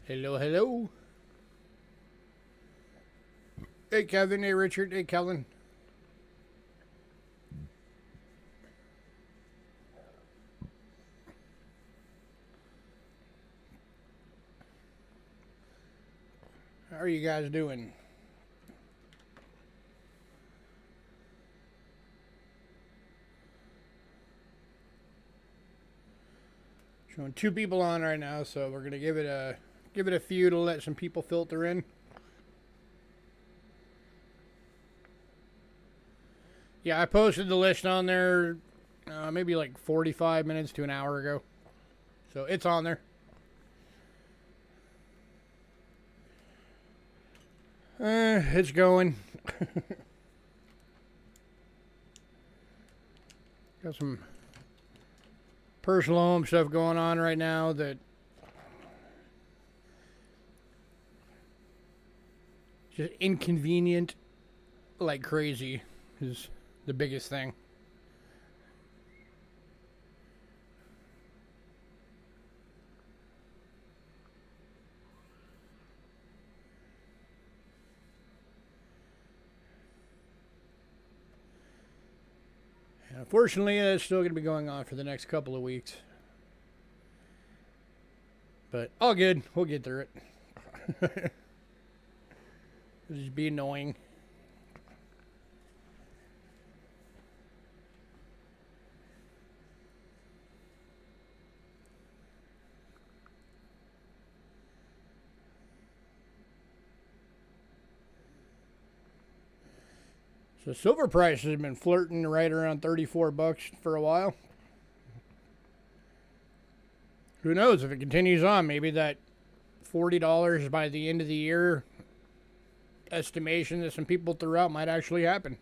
Hello, hello. Hey, Kevin. Hey, Richard. Hey, Kellen. How are you guys doing? Showing 2 people on right now, so we're gonna give it a few to let some people filter in. Yeah, I posted the list on there maybe like 45 minutes to an hour ago, so it's on there. It's going. Got some personal home stuff going on right now that just inconvenient like crazy is the biggest thing. And unfortunately, it's still going to be going on for the next couple of weeks. But all good. We'll get through it. It'll just be annoying. So silver prices have been flirting right around 34 bucks for a while. Who knows if it continues on? Maybe that $40 by the end of the year estimation that some people threw out might actually happen.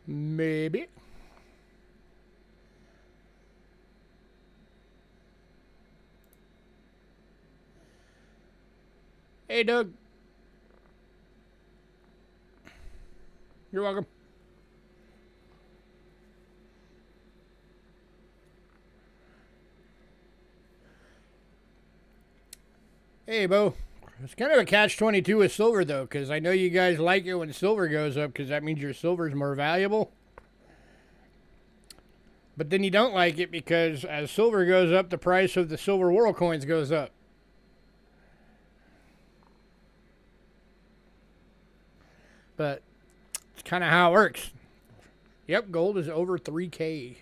Maybe. Hey, Doug. You're welcome. Hey, Bo. It's kind of a catch-22 with silver, though, because I know you guys like it when silver goes up because that means your silver is more valuable. But then you don't like it because as silver goes up, the price of the silver world coins goes up. But it's kind of how it works. Yep, gold is over 3K.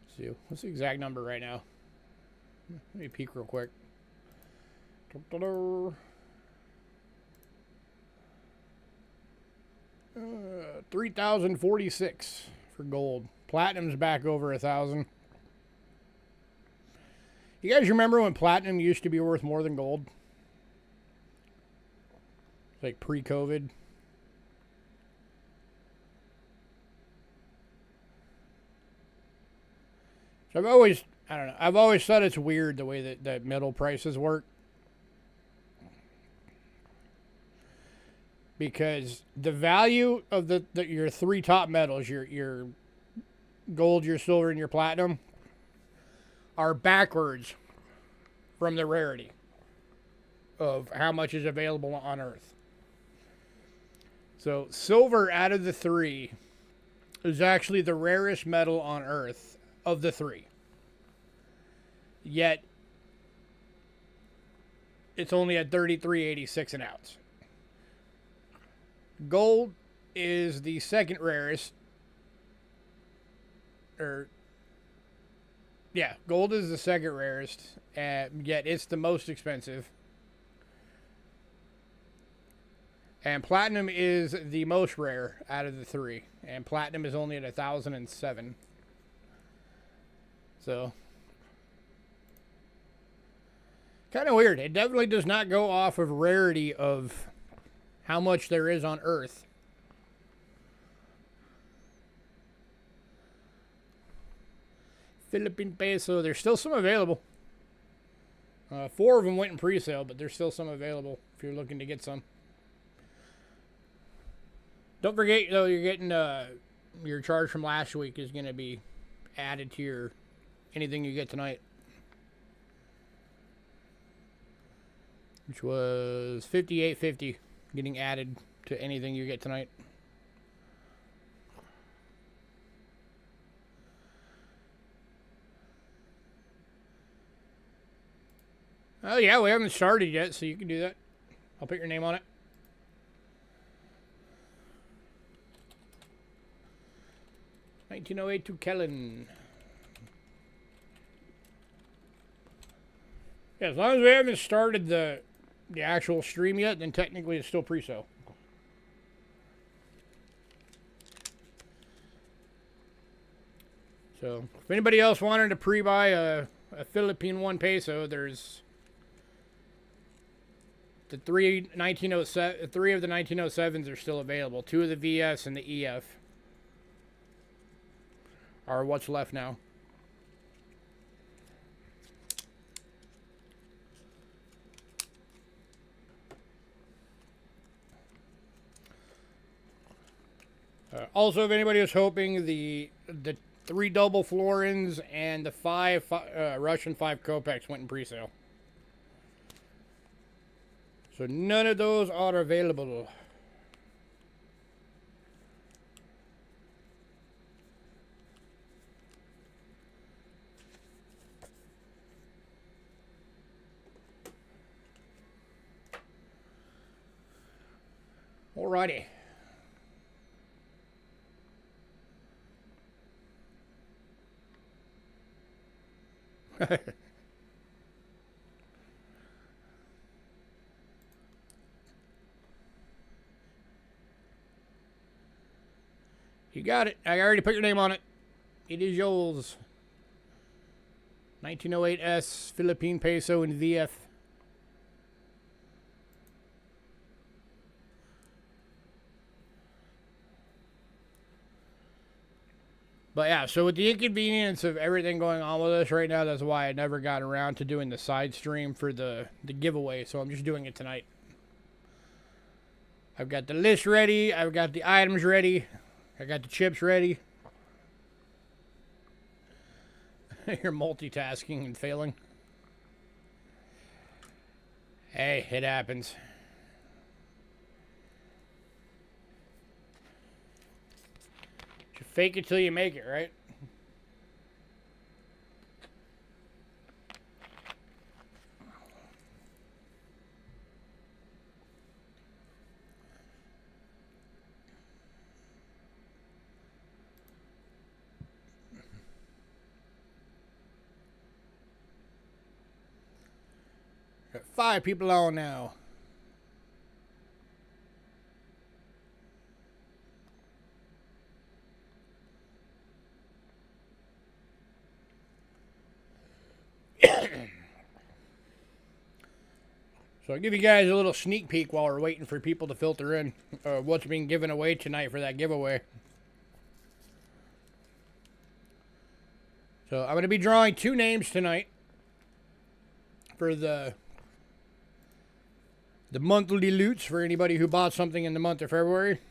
Let's see, what's the exact number right now? Let me peek real quick. 3,046 for gold. Platinum's back over 1,000. You guys remember when platinum used to be worth more than gold? It's like pre-COVID. So I've always thought it's weird the way that metal prices work. Because the value of your 3 top metals, your gold, your silver, and your platinum, are backwards from the rarity of how much is available on Earth. So silver out of the 3 is actually the rarest metal on Earth of the 3. Yet it's only at $33.86 an ounce. Gold is the second rarest. Gold is the second rarest, yet it's the most expensive. And platinum is the most rare out of the 3, and platinum is only at 1,007. So, kind of weird. It definitely does not go off of rarity of how much there is on Earth. Philippine peso, there's still some available. 4 of them went in pre-sale, but there's still some available if you're looking to get some. Don't forget, though, you're getting your charge from last week is going to be added to your anything you get tonight, which was $58.50, getting added to anything you get tonight. Oh yeah, we haven't started yet, so you can do that. I'll put your name on it. $19.08 to Kellen. Yeah, as long as we haven't started the actual stream yet, then technically it's still pre-sale. So, if anybody else wanted to pre-buy a Philippine 1 peso, there's the 3 of the 1907s are still available. 2 of the VS and the EF are what's left now. Also, if anybody was hoping, the 3 double florins and the 5 Russian 5 kopecks went in pre-sale. So none of those are available. Alrighty. You got it. I already put your name on it. It is yours. 1908S Philippine peso in VF. But yeah, so with the inconvenience of everything going on with us right now, that's why I never got around to doing the side stream for the giveaway. So I'm just doing it tonight. I've got the list ready. I've got the items ready. I got the chips ready. You're multitasking and failing. Hey, it happens. You fake it till you make it, right? Got 5 people on now. So I'll give you guys a little sneak peek while we're waiting for people to filter in what's being given away tonight for that giveaway. So I'm going to be drawing 2 names tonight for the monthly loots for anybody who bought something in the month of February.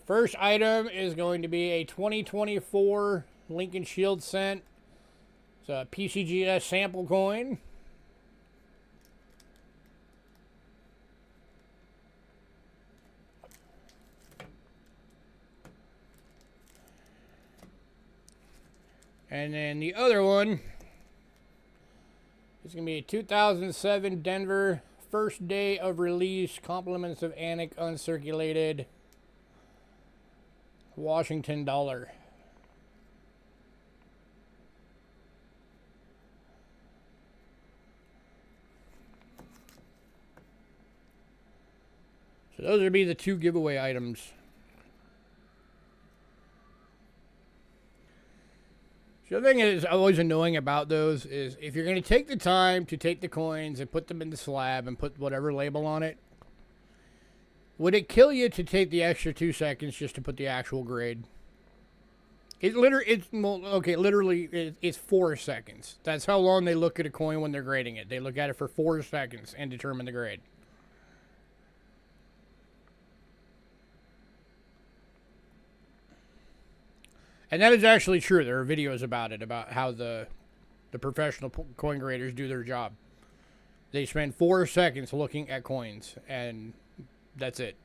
First item is going to be a 2024 Lincoln Shield cent. It's a PCGS sample coin. And then the other one is going to be a 2007 Denver first day of release compliments of Anik uncirculated Washington dollar. So those would be the 2 giveaway items. The other thing that is always annoying about those is if you're going to take the time to take the coins and put them in the slab and put whatever label on it, would it kill you to take the extra 2 seconds just to put the actual grade? It's 4 seconds. That's how long they look at a coin when they're grading it. They look at it for 4 seconds and determine the grade. And that is actually true. There are videos about it, about how the professional coin graders do their job. They spend 4 seconds looking at coins, and that's it.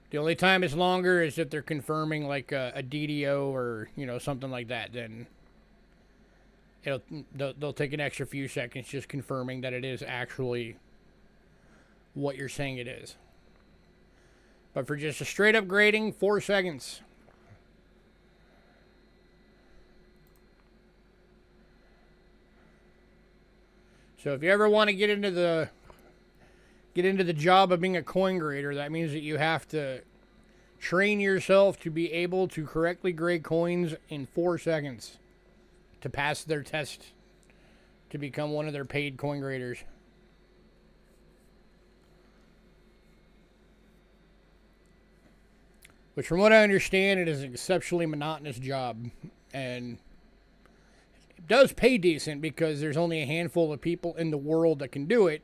The only time it's longer is if they're confirming like a DDO or, you know, something like that. Then they'll take an extra few seconds just confirming that it is actually what you're saying it is. But for just a straight up grading, 4 seconds. So if you ever want to get into the job of being a coin grader, that means that you have to train yourself to be able to correctly grade coins in 4 seconds to pass their test to become one of their paid coin graders. Which, from what I understand, it is an exceptionally monotonous job, and it does pay decent because there's only a handful of people in the world that can do it.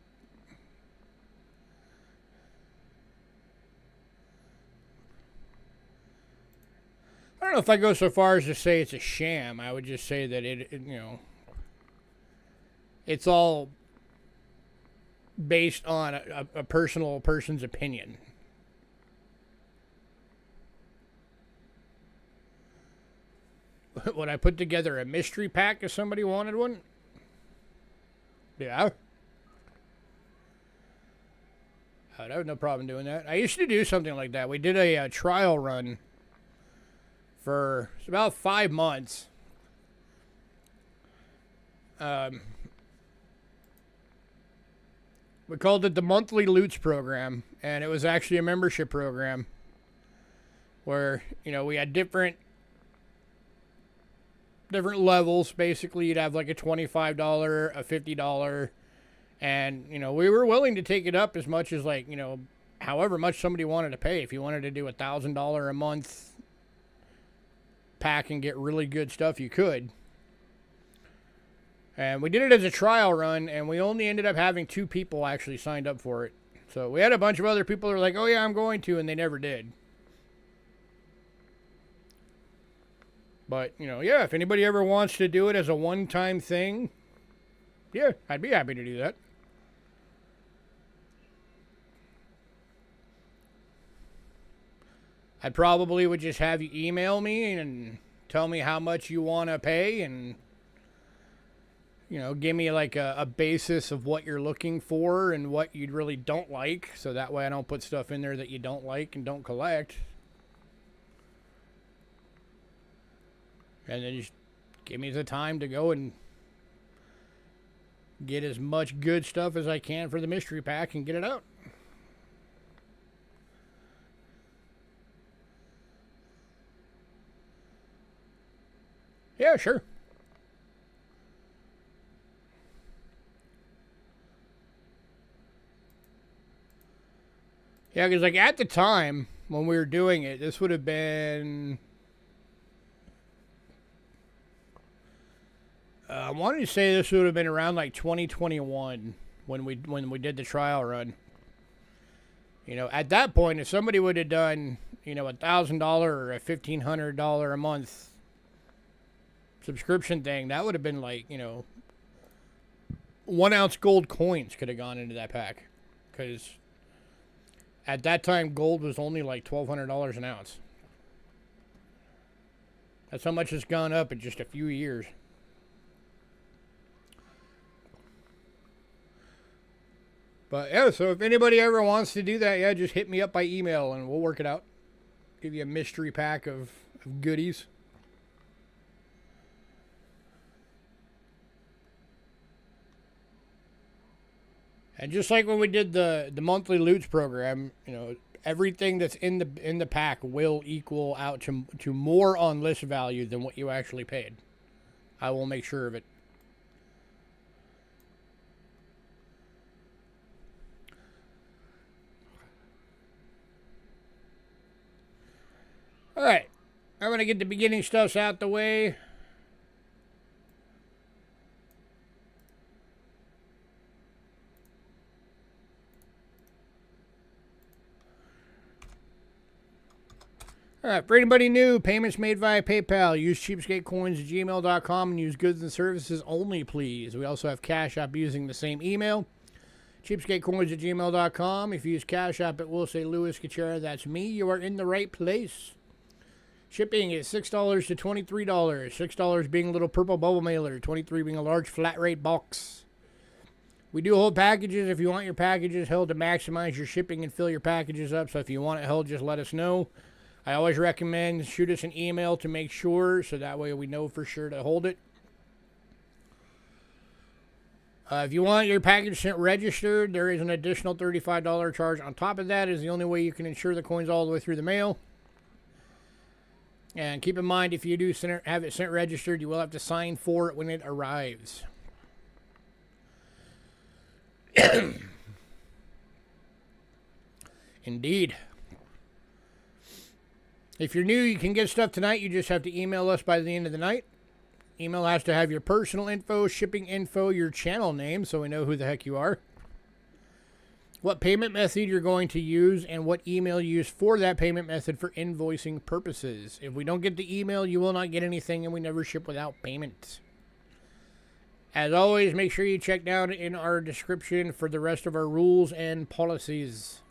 I don't know if I go so far as to say it's a sham. I would just say that it's all based on a person's opinion. Would I put together a mystery pack if somebody wanted one? Yeah. I'd have no problem doing that. I used to do something like that. We did a trial run for about 5 months. We called it the Montly Loots program, and it was actually a membership program where, you know, we had different levels. Basically, you'd have like a $25, a $50, and, you know, we were willing to take it up as much as, like, you know, however much somebody wanted to pay. If you wanted to do $1,000 a month pack and get really good stuff, you could. And we did it as a trial run, and we only ended up having 2 people actually signed up for it. So we had a bunch of other people that were like, oh yeah, I'm going to, and they never did. But, you know, yeah, if anybody ever wants to do it as a one-time thing, yeah, I'd be happy to do that. I probably would just have you email me and tell me how much you want to pay, and, you know, give me like a basis of what you're looking for and what you really don't like, so that way I don't put stuff in there that you don't like and don't collect. And then just give me the time to go and get as much good stuff as I can for the mystery pack and get it out. Yeah, sure. Yeah, because, like, at the time when we were doing it, this would have been... I wanted to say this would have been around, like, 2021 when we did the trial run. You know, at that point, if somebody would have done, you know, $1,000 or a $1,500 a month subscription thing, that would have been like, you know, 1 ounce gold coins could have gone into that pack, because at that time gold was only like $1,200 an ounce. That's how much it's gone up in just a few years. But yeah, so if anybody ever wants to do that, yeah, just hit me up by email and we'll work it out. Give you a mystery pack of goodies. And just like when we did the Montly Loots program, you know, everything that's in the pack will equal out to more on list value than what you actually paid. I will make sure of it. All right, I'm want to get the beginning stuffs out the way. All right, for anybody new, payments made via PayPal. Use Cheapskate Coins at gmail.com and use goods and services only, please. We also have Cash App using the same email. Cheapskate Coins at gmail.com. If you use Cash App, it will say Louis Kachera. That's me. You are in the right place. Shipping is $6 to $23. $6 being a little purple bubble mailer. $23 being a large flat rate box. We do hold packages if you want your packages held to maximize your shipping and fill your packages up. So if you want it held, just let us know. I always recommend shoot us an email to make sure, so that way we know for sure to hold it. If you want your package sent registered, there is an additional $35 charge on top of that. Is the only way you can ensure the coins all the way through the mail. And keep in mind, if you do have it sent registered, you will have to sign for it when it arrives. Indeed. If you're new, you can get stuff tonight. You just have to email us by the end of the night. Email has to have your personal info, shipping info, your channel name, so we know who the heck you are, what payment method you're going to use, and what email you use for that payment method for invoicing purposes. If we don't get the email, you will not get anything, and we never ship without payment. As always, make sure you check down in our description for the rest of our rules and policies.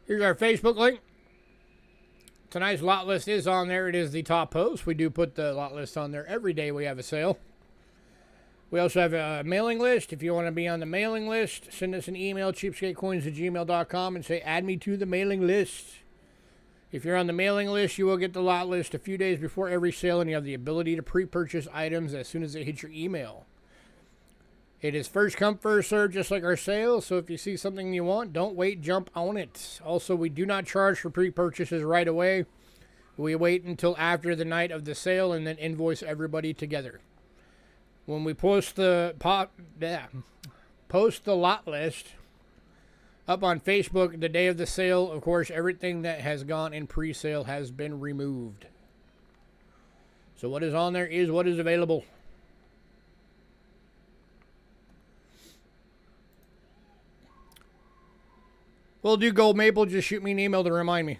Here's our Facebook link. Tonight's lot list is on there. It is the top post. We do put the lot list on there every day we have a sale. We also have a mailing list. If you want to be on the mailing list, send us an email, cheapskatecoins@gmail.com, and say, add me to the mailing list. If you're on the mailing list, you will get the lot list a few days before every sale, and you have the ability to pre-purchase items as soon as they hit your email. It is first come, first serve, just like our sales. So if you see something you want, don't wait, jump on it. Also, we do not charge for pre-purchases right away. We wait until after the night of the sale and then invoice everybody together. When we post the lot list up on Facebook the day of the sale, of course, everything that has gone in pre-sale has been removed. So what is on there is what is available. We'll do gold maple. Just shoot me an email to remind me.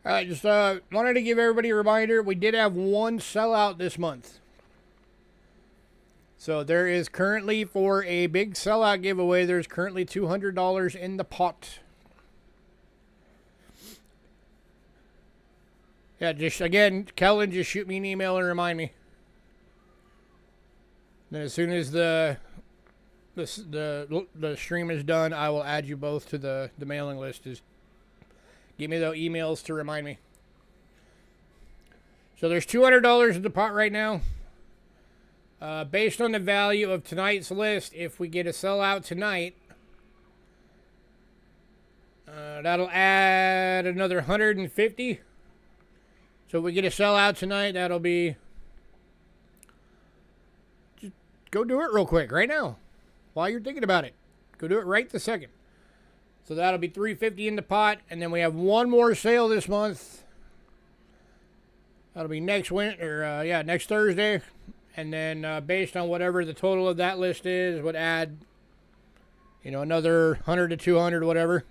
All right, just wanted to give everybody a reminder. We did have one sellout this month. So there is currently, for a big sellout giveaway, there's currently $200 in the pot. Yeah, just again, Kellen, just shoot me an email and remind me. Then as soon as the stream is done, I will add you both to the mailing list. Just give me those emails to remind me. So there's $200 in the pot right now. Based on the value of tonight's list, if we get a sellout tonight, that'll add another 150. So if we get a sellout tonight, that'll be... Just go do it real quick, right now. While you're thinking about it. Go do it right this second. So that'll be $350 in the pot. And then we have one more sale this month. That'll be next Thursday. And then based on whatever the total of that list is, would add, another 100 to 200, whatever.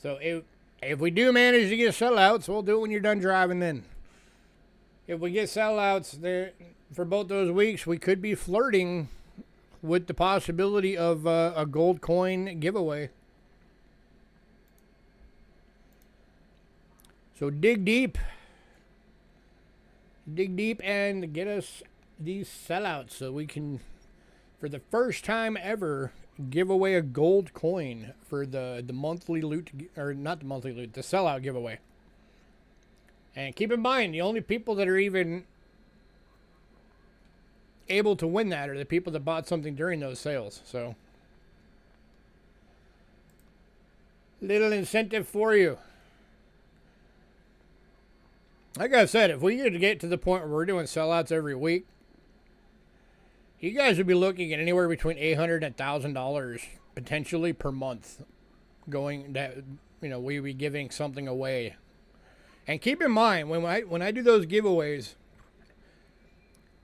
So if we do manage to get sellouts, we'll do it when you're done driving then. If we get sellouts there for both those weeks, we could be flirting with the possibility of a gold coin giveaway. So dig deep. Dig deep and get us these sellouts so we can, for the first time ever, give away a gold coin for the monthly loot, or not the monthly loot, the sellout giveaway. And keep in mind, the only people that are even able to win that are the people that bought something during those sales. So Little incentive for you. Like I said, if we could get to the point where we're doing sellouts every week, you guys would be looking at anywhere between $800 and $1,000 potentially per month going that, you know, we be giving something away. And keep in mind, when I do those giveaways,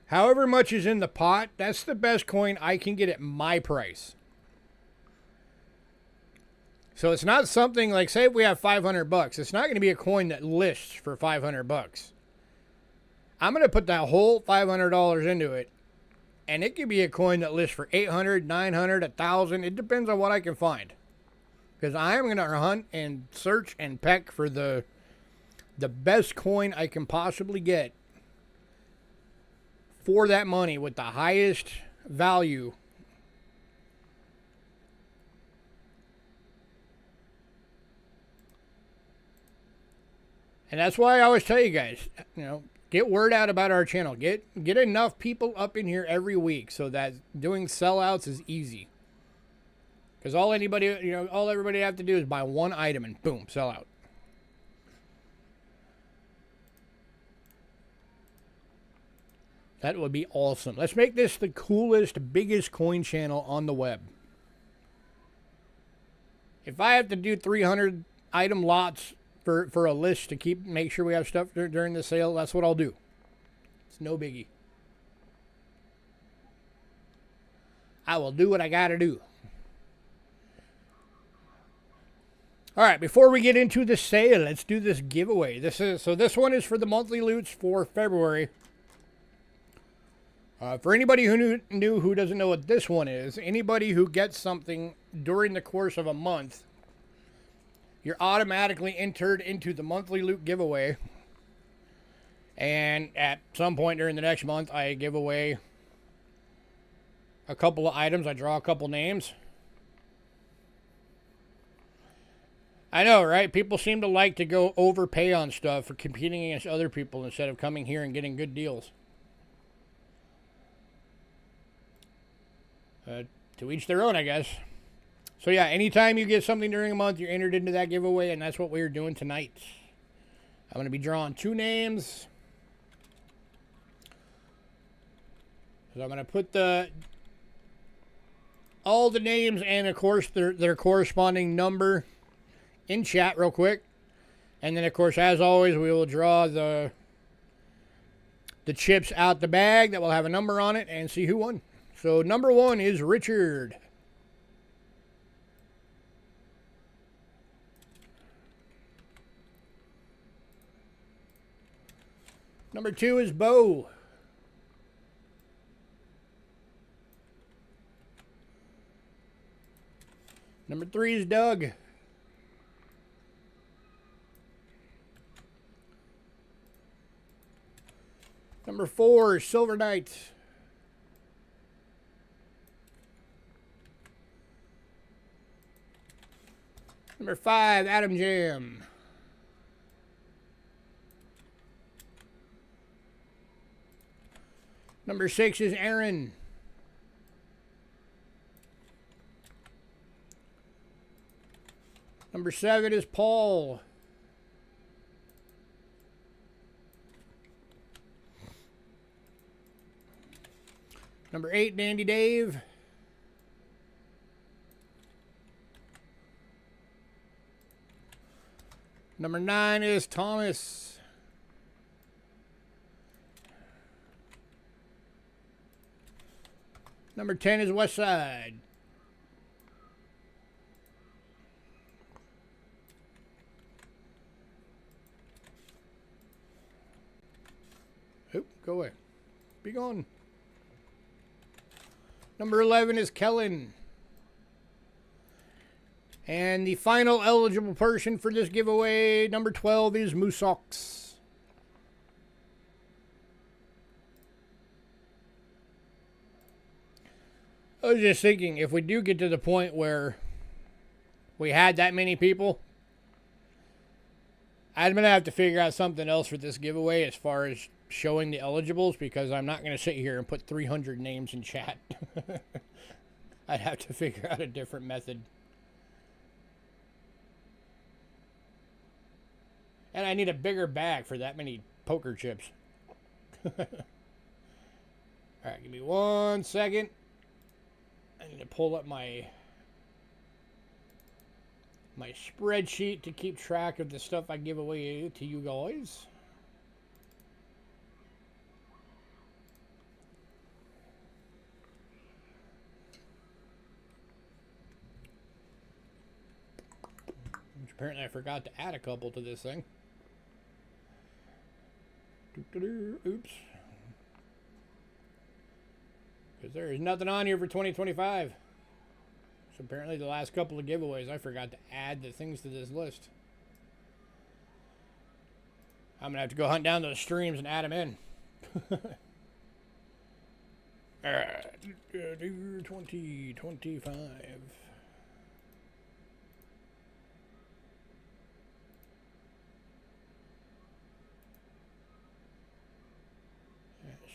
however much is in the pot, that's the best coin I can get at my price. So it's not something like, say if we have $500, it's not going to be a coin that lists for $500. I'm going to put that whole $500 into it, and it could be a coin that lists for $800, $900, $1,000. It depends on what I can find, because I am going to hunt and search and peck for the best coin I can possibly get for that money with the highest value. And that's why I always tell you guys, you know, get word out about our channel. Get enough people up in here every week so that doing sellouts is easy. Because all everybody have to do is buy one item and boom, sell out. That would be awesome. Let's make this the coolest, biggest coin channel on the web. If I have to do 300 item lots for a list to make sure we have stuff during the sale, that's what I'll do. It's no biggie. I will do what I gotta do. All right, before we get into the sale, let's do this giveaway. This one is for the monthly loots for February. For anybody who who doesn't know what this one is, anybody who gets something during the course of a month, you're automatically entered into the monthly loot giveaway. And at some point during the next month, I give away a couple of items. I draw a couple names. I know, right? People seem to like to go overpay on stuff for competing against other people instead of coming here and getting good deals. To each their own, I guess. So yeah, anytime you get something during a month, you're entered into that giveaway, and that's what we're doing tonight. I'm going to be drawing 2 names. So I'm going to put all the names and, of course, their corresponding number in chat real quick. And then, of course, as always, we will draw the chips out the bag that will have a number on it and see who won. So number 1 is Richard. Number 2 is Bo. Number 3 is Doug. Number 4 is Silver Knight. Number 5, Adam Jam. Number 6 is Aaron. Number 7 is Paul. Number 8, Dandy Dave. Number 9 is Thomas. Number 10 is Westside. Oop, go away. Be gone. Number 11 is Kellen. And the final eligible person for this giveaway, number 12, is Moosox. I was just thinking, if we do get to the point where we had that many people, I'm going to have to figure out something else for this giveaway as far as showing the eligibles, because I'm not going to sit here and put 300 names in chat. I'd have to figure out a different method. And I need a bigger bag for that many poker chips. Alright, give me 1 second. I need to pull up my spreadsheet to keep track of the stuff I give away to you guys. Which apparently I forgot to add a couple to this thing. Oops. Because there is nothing on here for 2025. So apparently the last couple of giveaways, I forgot to add the things to this list. I'm going to have to go hunt down those streams and add them in. Alright. 2025.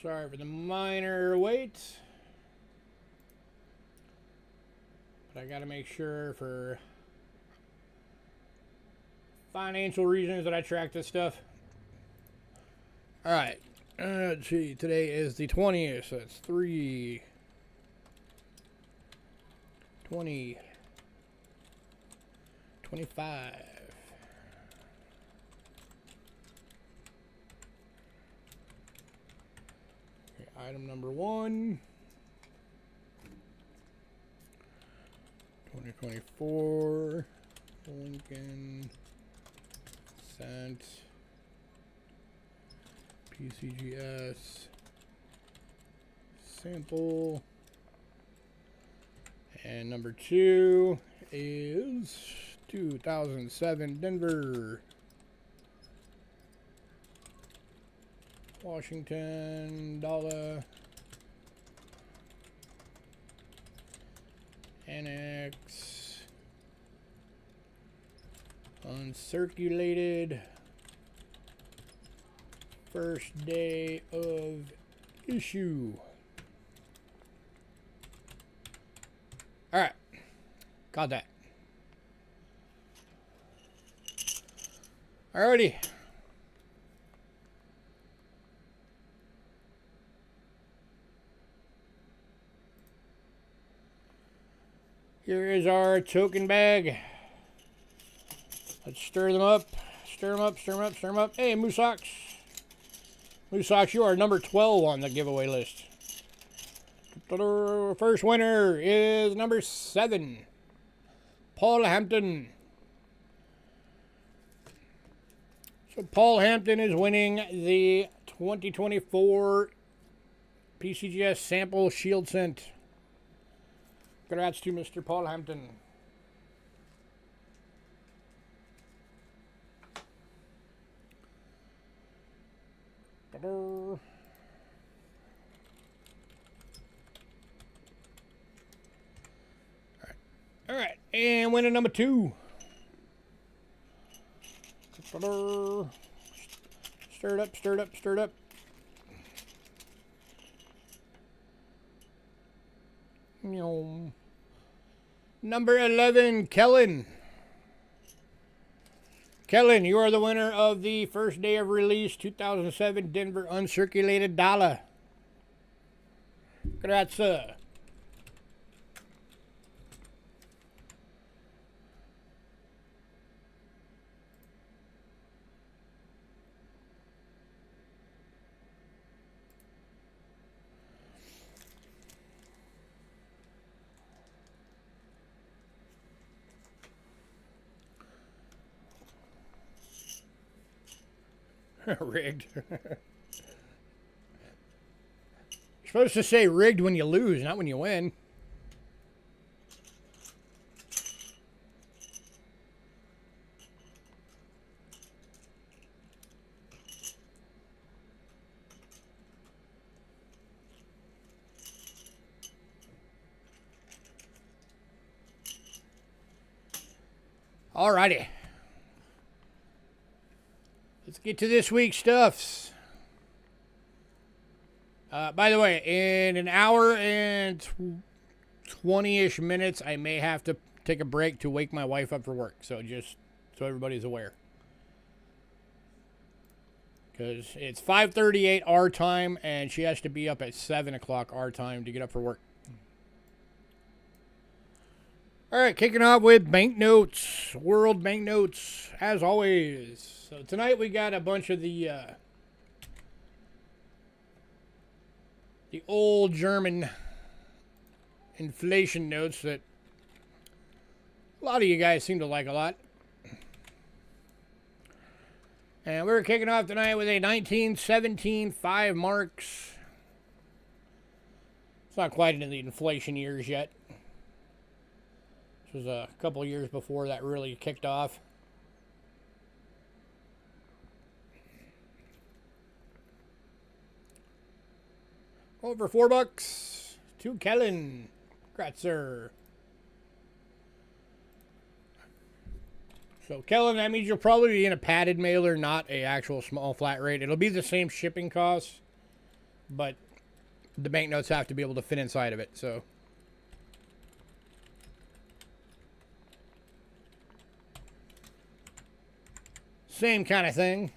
Sorry for the minor wait. But I gotta make sure for financial reasons that I track this stuff. Alright. Let's see. Today is the 20th. So that's 3 20 25. Okay, item number 1. 2024 Lincoln Cent PCGS sample, and number 2 is 2007 Denver Washington dollar Annex uncirculated first day of issue. All right, got that. Alrighty. Here is our token bag. Let's stir them up. Stir them up, stir them up, stir them up. Hey, Moosox. Moosox, you are number 12 on the giveaway list. First winner is number 7. Paul Hampton. So Paul Hampton is winning the 2024 PCGS Sample Shield Scent. Congrats to Mr. Paul Hampton. All right, and winner number 2. Stir it up, stir it up, stir it up. Number 11, Kellen. Kellen, you are the winner of the first day of release 2007 Denver uncirculated dollar. Congrats, sir. Rigged. You're supposed to say rigged when you lose, not when you win. Alrighty. Let's get to this week's stuffs. By the way, in an hour and 20-ish minutes, I may have to take a break to wake my wife up for work. So just so everybody's aware. Because it's 5:38 our time, and she has to be up at 7 o'clock our time to get up for work. All right, kicking off with banknotes, world banknotes, as always. So tonight we got a bunch of the old German inflation notes that a lot of you guys seem to like a lot. And we're kicking off tonight with a 1917 5 marks. It's not quite into the inflation years yet. This was a couple of years before that really kicked off. Over $4 to Kellen. Congrats, sir. So, Kellen, that means you'll probably be in a padded mailer, not a actual small flat rate. It'll be the same shipping costs, but the banknotes have to be able to fit inside of it, so. Same kind of thing.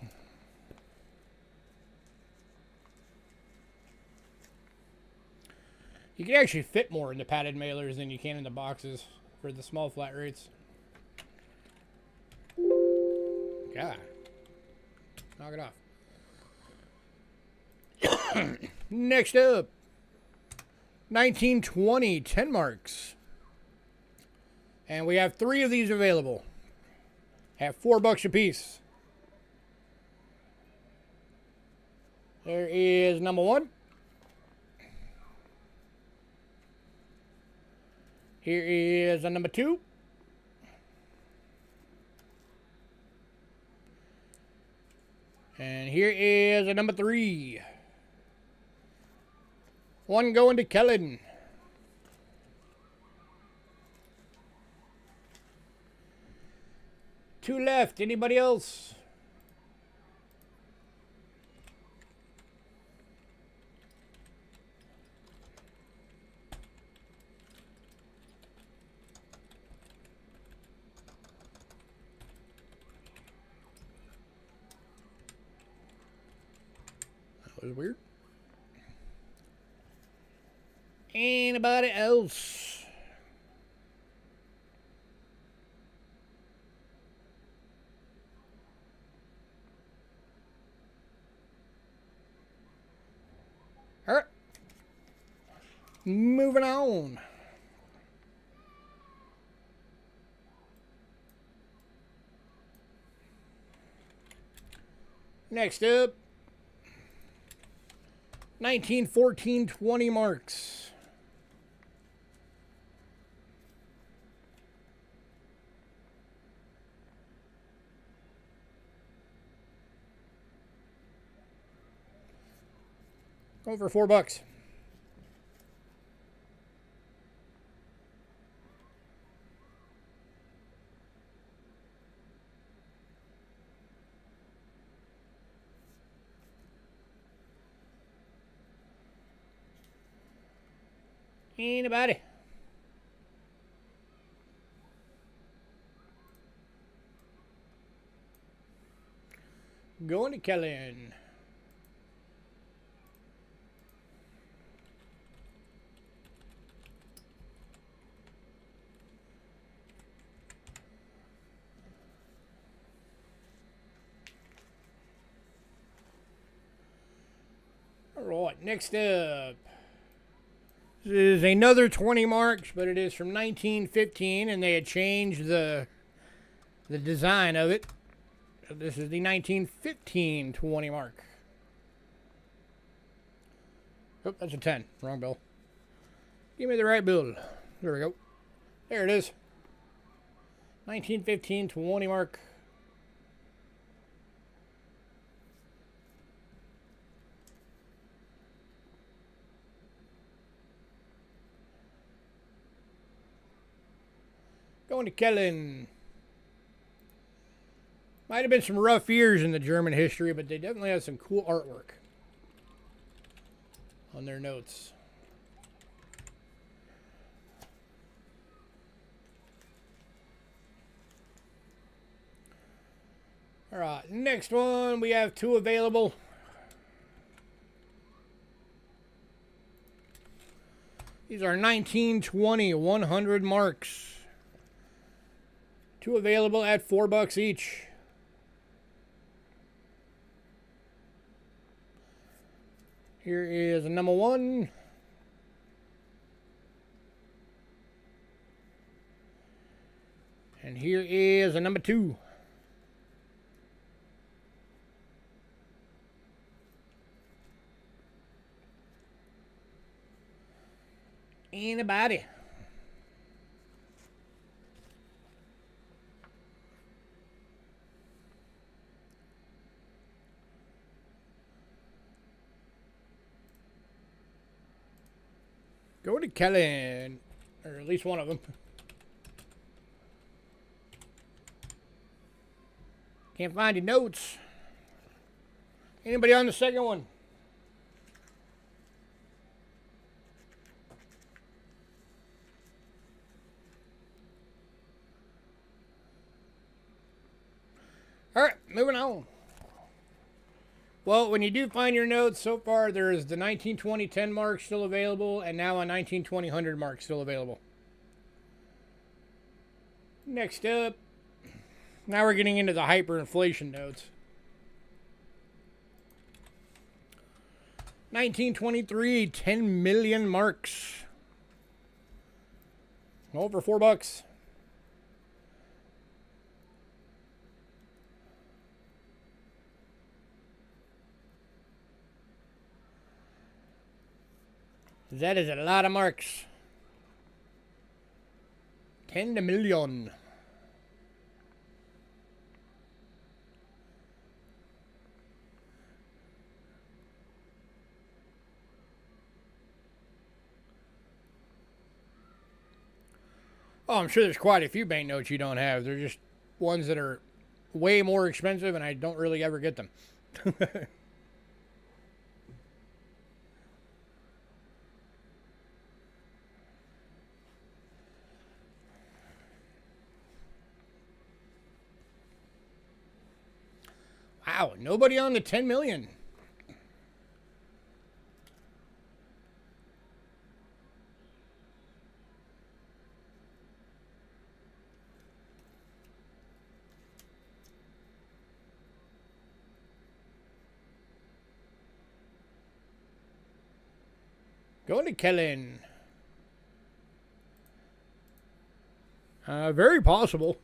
You can actually fit more in the padded mailers than you can in the boxes for the small flat rates. God. Knock it off. Next up. 1920 10 marks. And we have 3 of these available. At $4 a piece. There is number 1. Here is a number 2. And here is a number 3. 1 going to Kellen. Two left. Anybody else? That was weird. Anybody else? All right. Moving on. Next up, 1914 20 marks. Over $4. Anybody? Going to Kellen. All right, next up. This is another 20 marks, but it is from 1915, and they had changed the design of it. So this is the 1915 20 mark. Oh, that's a 10. Wrong bill. Give me the right bill. There we go. There it is. 1915 20 mark. Going to Kellen. Might have been some rough years in the German history, but they definitely have some cool artwork on their notes. All right, next one, we have 2 available. These are 1920 100 marks. 2 available at $4 each. Here is a number 1. And here is a number 2. Anybody? Go to Kellen, or at least one of them. Can't find your notes. Anybody on the second one? All right, moving on. Well, when you do find your notes, so far there's the 1920 10 mark still available, and now a 1920 100 mark still available. Next up, now we're getting into the hyperinflation notes. 1923 10 million marks. Over $4. That is a lot of marks. 10 million. Oh, I'm sure there's quite a few banknotes you don't have. They're just ones that are way more expensive, and I don't really ever get them. Wow, nobody on the 10 million. Going to Kellen. Very possible.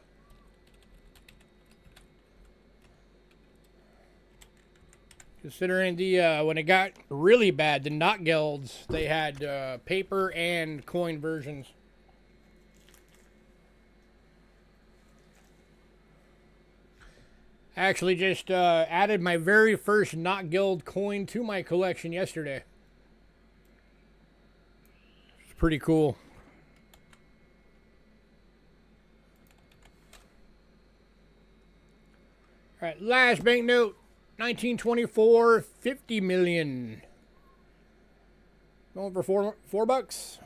Considering the when it got really bad, the not guilds, they had paper and coin versions. I actually just added my very first not guild coin to my collection yesterday. It's pretty cool. All right, last banknote. 1924 50 million. Going for $4.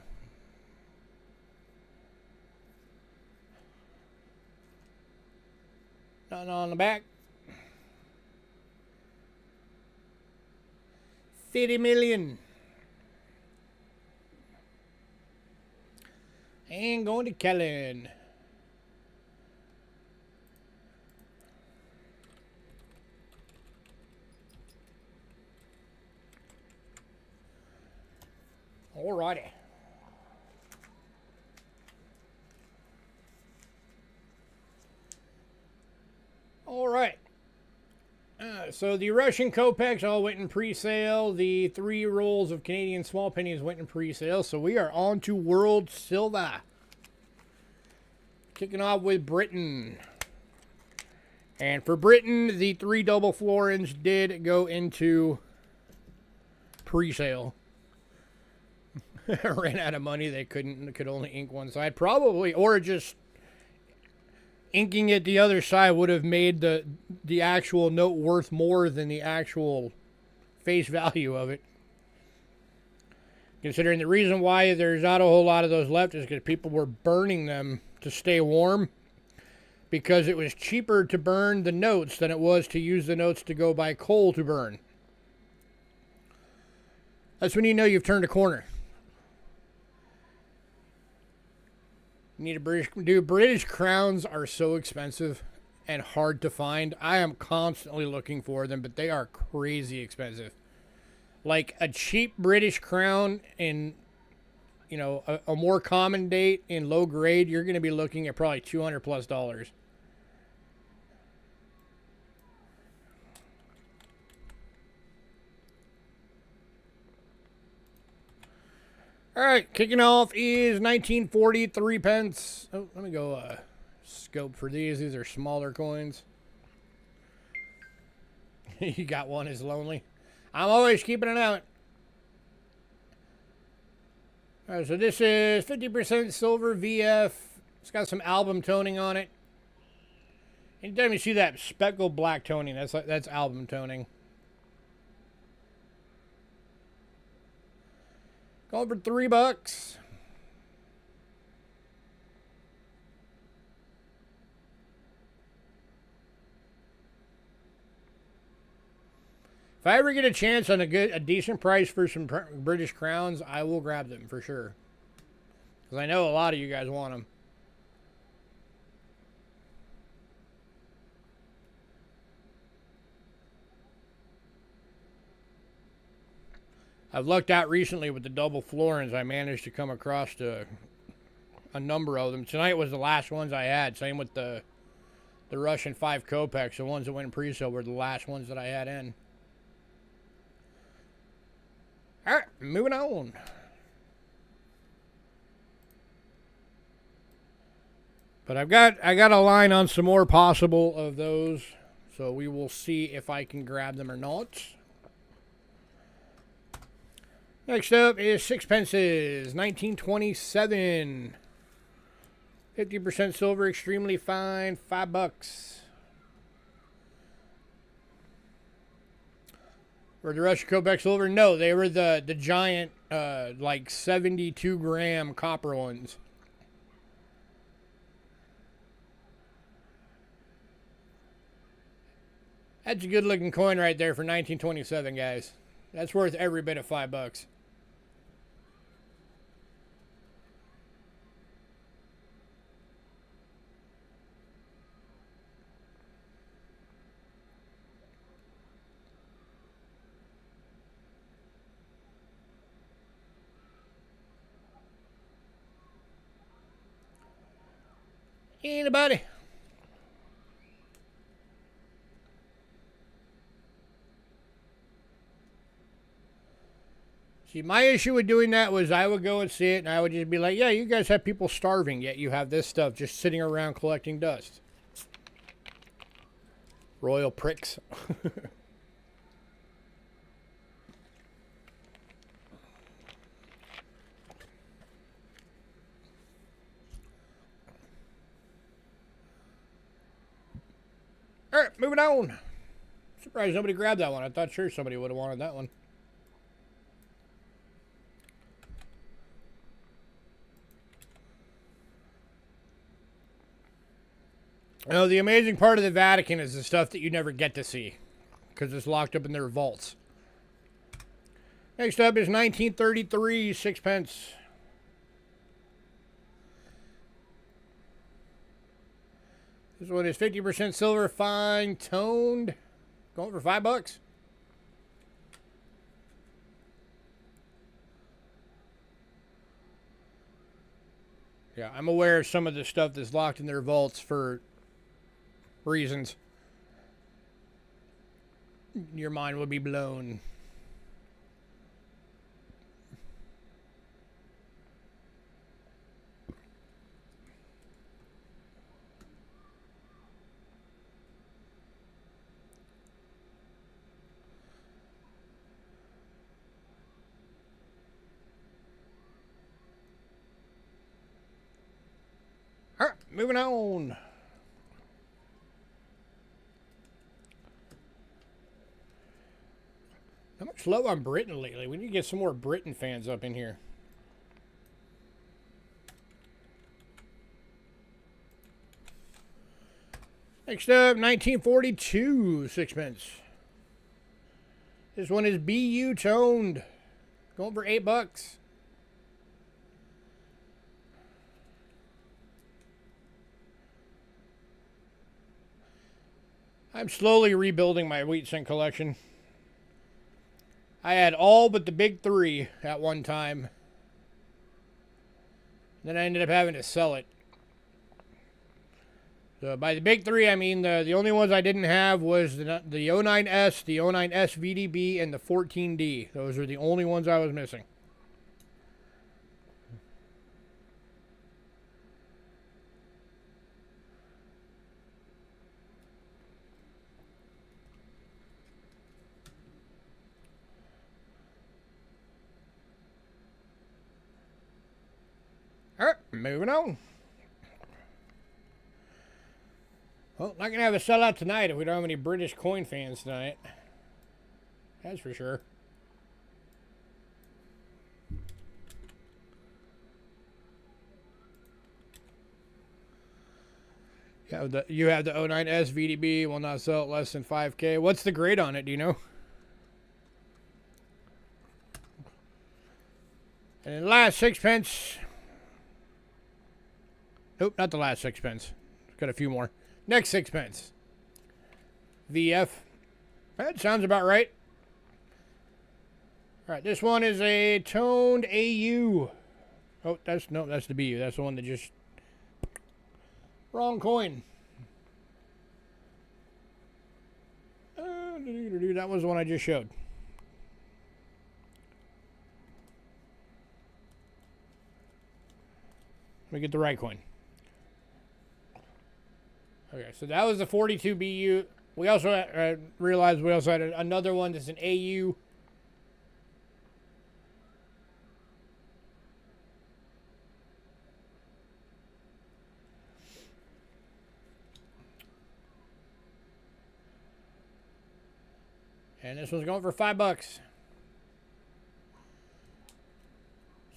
Nothing on the back. 50 million. And going to Kellen. Alrighty. Alright. So the Russian Kopecks all went in pre-sale. The 3 rolls of Canadian small pennies went in pre-sale. So we are on to World Silver. Kicking off with Britain. And for Britain, the 3 double florins did go into pre-sale. Ran out of money. They could only ink one side. Probably, or just inking it the other side would have made the actual note worth more than the actual face value of it. Considering the reason why there's not a whole lot of those left is because people were burning them to stay warm. because it was cheaper to burn the notes than it was to use the notes to go buy coal to burn. That's when you know you've turned a corner. You need a British... Dude, British crowns are so expensive and hard to find. I am constantly looking for them, but they are crazy expensive. Like a cheap British crown in, you know, a more common date in low grade, you're going to be looking at probably $200+. All right, kicking off is 1940, 3 pence. Oh, let me go scope for these. These are smaller coins. You got one is lonely. I'm always keeping it out. All right, so this is 50% silver VF. It's got some album toning on it. Anytime you see that speckled black toning, that's album toning. Going for $3. If I ever get a chance on a decent price for some British crowns, I will grab them for sure. Because I know a lot of you guys want them. I've lucked out recently with the double florins. I managed to come across a number of them. Tonight was the last ones I had. Same with the Russian 5 Kopecks. The ones that went in pre-sale were the last ones that I had in. All right, moving on. But I got a line on some more possible of those, so we will see if I can grab them or not. Next up is 6 pences, 1927. 50% silver, extremely fine, $5. Were the Russian Kopek silver? No, they were the giant, like 72-gram copper ones. That's a good-looking coin right there for 1927, guys. That's worth every bit of $5. Anybody? See, my issue with doing that was I would go and see it and I would just be like, yeah, you guys have people starving, yet you have this stuff just sitting around collecting dust. Royal pricks. All right, moving on. Surprised nobody grabbed that one. I thought sure somebody would have wanted that one. You know, the amazing part of the Vatican is the stuff that you never get to see because it's locked up in their vaults. Next up is 1933, 6 pence. This one is 50% silver, fine toned. Going for $5. Yeah, I'm aware of some of the stuff that's locked in their vaults for reasons. Your mind would be blown. All right, moving on. How much love on Britain lately? We need to get some more Britain fans up in here. Next up, 1942 sixpence. This one is BU toned. Going for $8. I'm slowly rebuilding my wheat cent collection. I had all but the big three at one time. Then I ended up having to sell it. So by the big three, I mean the only ones I didn't have was the 09S, the 09S VDB, and the 14D. Those are the only ones I was missing. All right, moving on. Well, not going to have a sellout tonight if we don't have any British coin fans tonight. That's for sure. You have the 09S VDB, will not sell at less than 5K. What's the grade on it, do you know? And then last sixpence. Nope, not the last sixpence. Got a few more. Next sixpence. VF. That sounds about right. All right, this one is a toned AU. Oh, that's the BU. That's the one that just wrong coin. That was the one I just showed. Let me get the right coin. Okay, so that was the 42 BU. We also realized we also had another one that's an AU. And this one's going for $5.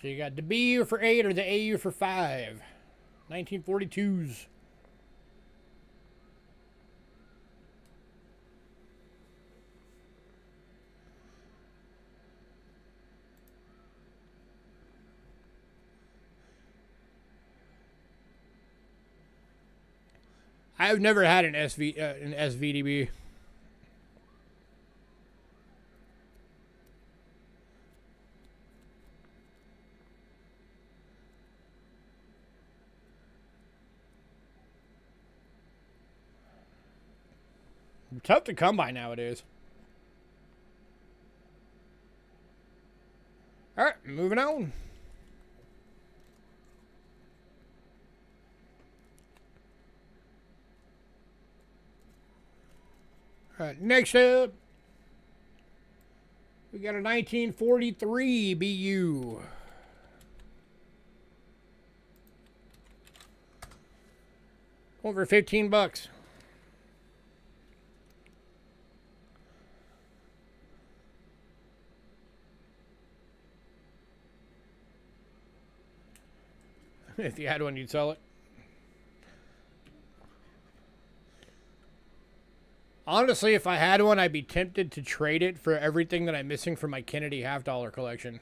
So you got the BU for 8 or the AU for 5. 1942s. I've never had an SVDB. Tough to come by nowadays. All right, moving on. All right, next up, we got a 1943 BU. Over $15. If you had one, you'd sell it. Honestly, if I had one, I'd be tempted to trade it for everything that I'm missing from my Kennedy half-dollar collection.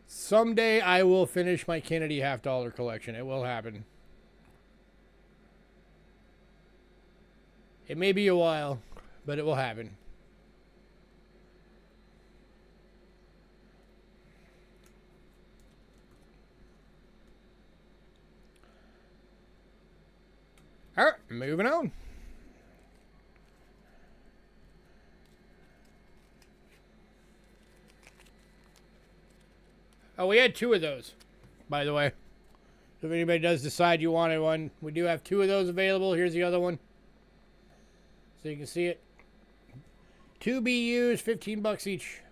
Someday I will finish my Kennedy half-dollar collection. It will happen. It may be a while, but it will happen. All right, moving on. Oh, we had 2 of those, by the way. So if anybody does decide you wanted one, we do have 2 of those available. Here's the other one. So you can see it. 2 BUs, $15 each.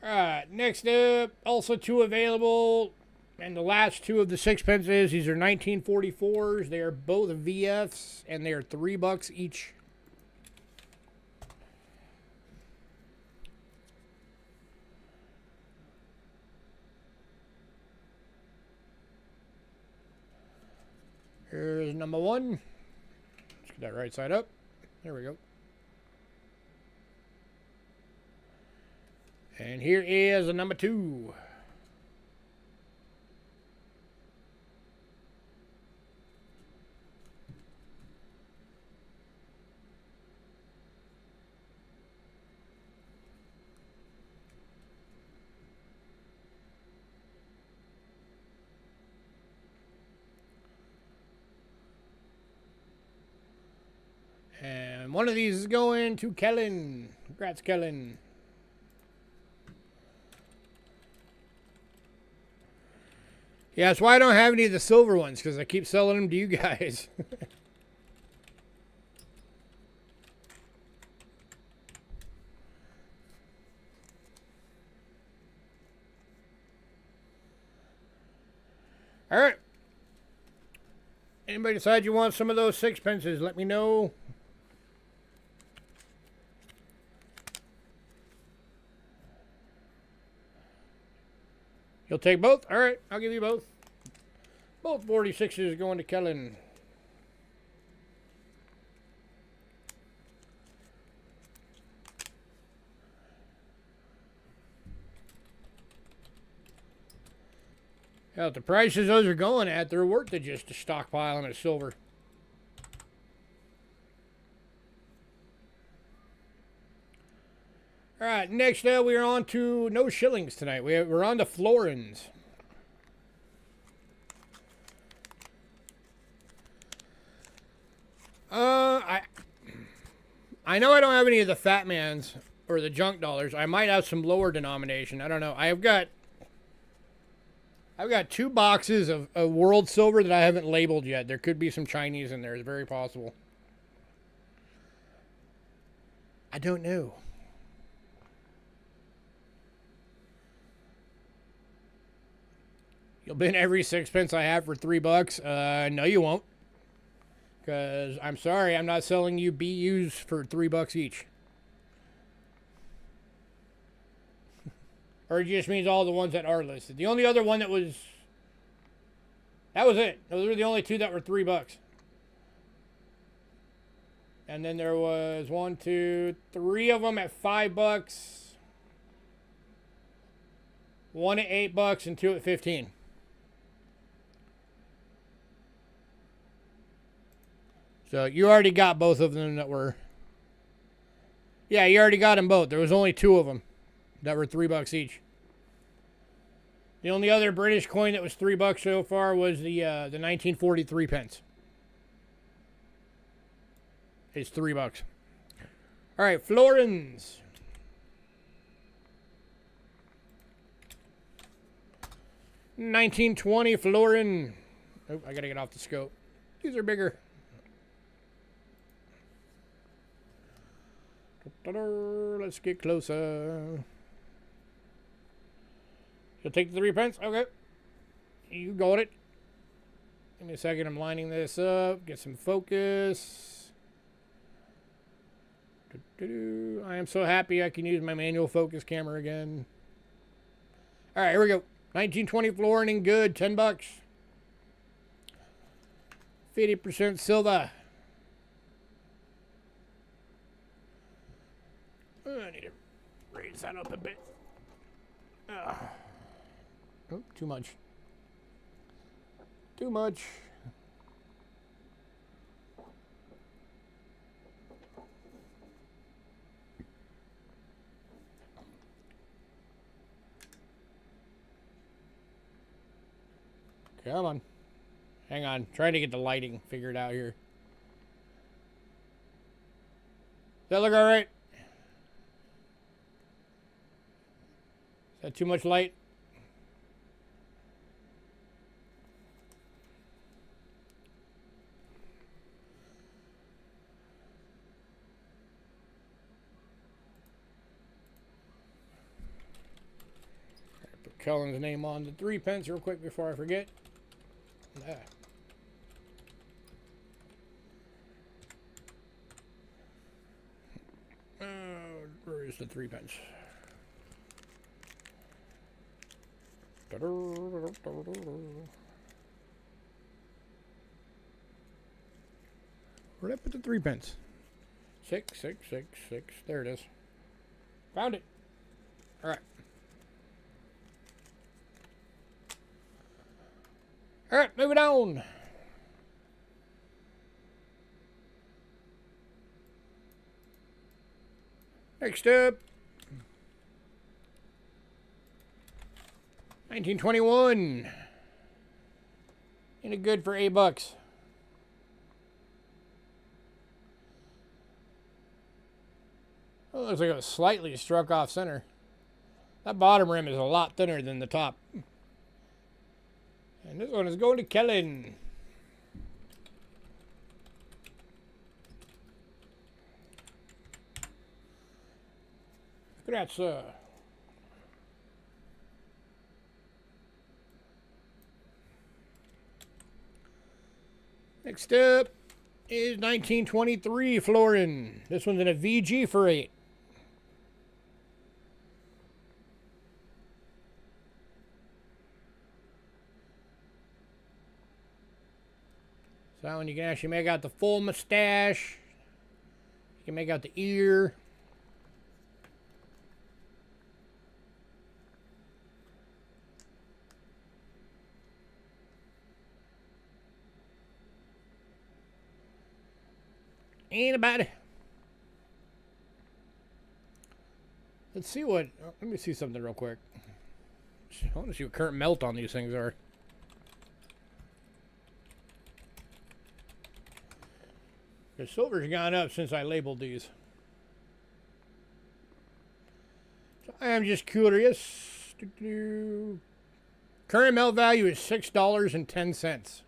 Alright, next up, also 2 available. And the last 2 of the sixpences, these are 1944s. They are both VFs, and they are $3 each. Here's number 1. Let's get that right side up. There we go. And here is the number 2. And one of these is going to Kellen. Congrats, Kellen. Yeah, that's why I don't have any of the silver ones, because I keep selling them to you guys. All right. Anybody decide you want some of those sixpences, let me know. You'll take both? All right, I'll give you both. Both 46s going to Kellen. Yeah, at the prices those are going at, they're worth it just to stockpile of silver. All right, next we're on to no shillings tonight. We're on to florins. I know I don't have any of the fat mans or the junk dollars. I might have some lower denomination. I don't know. I've got 2 boxes of world silver that I haven't labeled yet. There could be some Chinese in there. It's very possible. I don't know. You'll bin every sixpence I have for $3. No, you won't. Because I'm sorry, I'm not selling you BUs for $3 each. Or it just means all the ones that are listed. The only other one that was it. Those were the only 2 that were $3. And then there was 1, 2, 3 of them at $5. 1 at $8 and 2 at 15. So you already got both of them that were... Yeah, you already got them both. There was only 2 of them that were $3 each. The only other British coin that was $3 so far was the 1943 pence. It's $3. All right, florins. $19.20 florin. Oh, I gotta get off the scope. These are bigger. Let's get closer. You'll take the 3 pence? Okay. You got it. Give me a second. I'm lining this up. Get some focus. I am so happy I can use my manual focus camera again. All right, here we go. 1920 florin and good. $10. 50% silver. I need to raise that up a bit. Oh, too much. Too much. Come on. Hang on. Trying to get the lighting figured out here. Does that look all right? Is that too much light? Put Cullen's name on the 3 pence real quick before I forget. Ah. Where is the 3 pence? Where'd I put the 3 pence? 6, 6, 6, 6. There it is. Found it. All right. All right, moving on. Next up, 1921. Ain't it good for $8? Oh, looks like it was slightly struck off center. That bottom rim is a lot thinner than the top. And this one is going to Kellen. Congrats, sir. Next up is 1923 Florin. This one's in a VG for 8. So that one you can actually make out the full mustache. You can make out the ear. Anybody? Let's see what. Let me see something real quick. I want to see what current melt on these things are. The silver's gone up since I labeled these. So I am just curious. Current melt value is $6.10.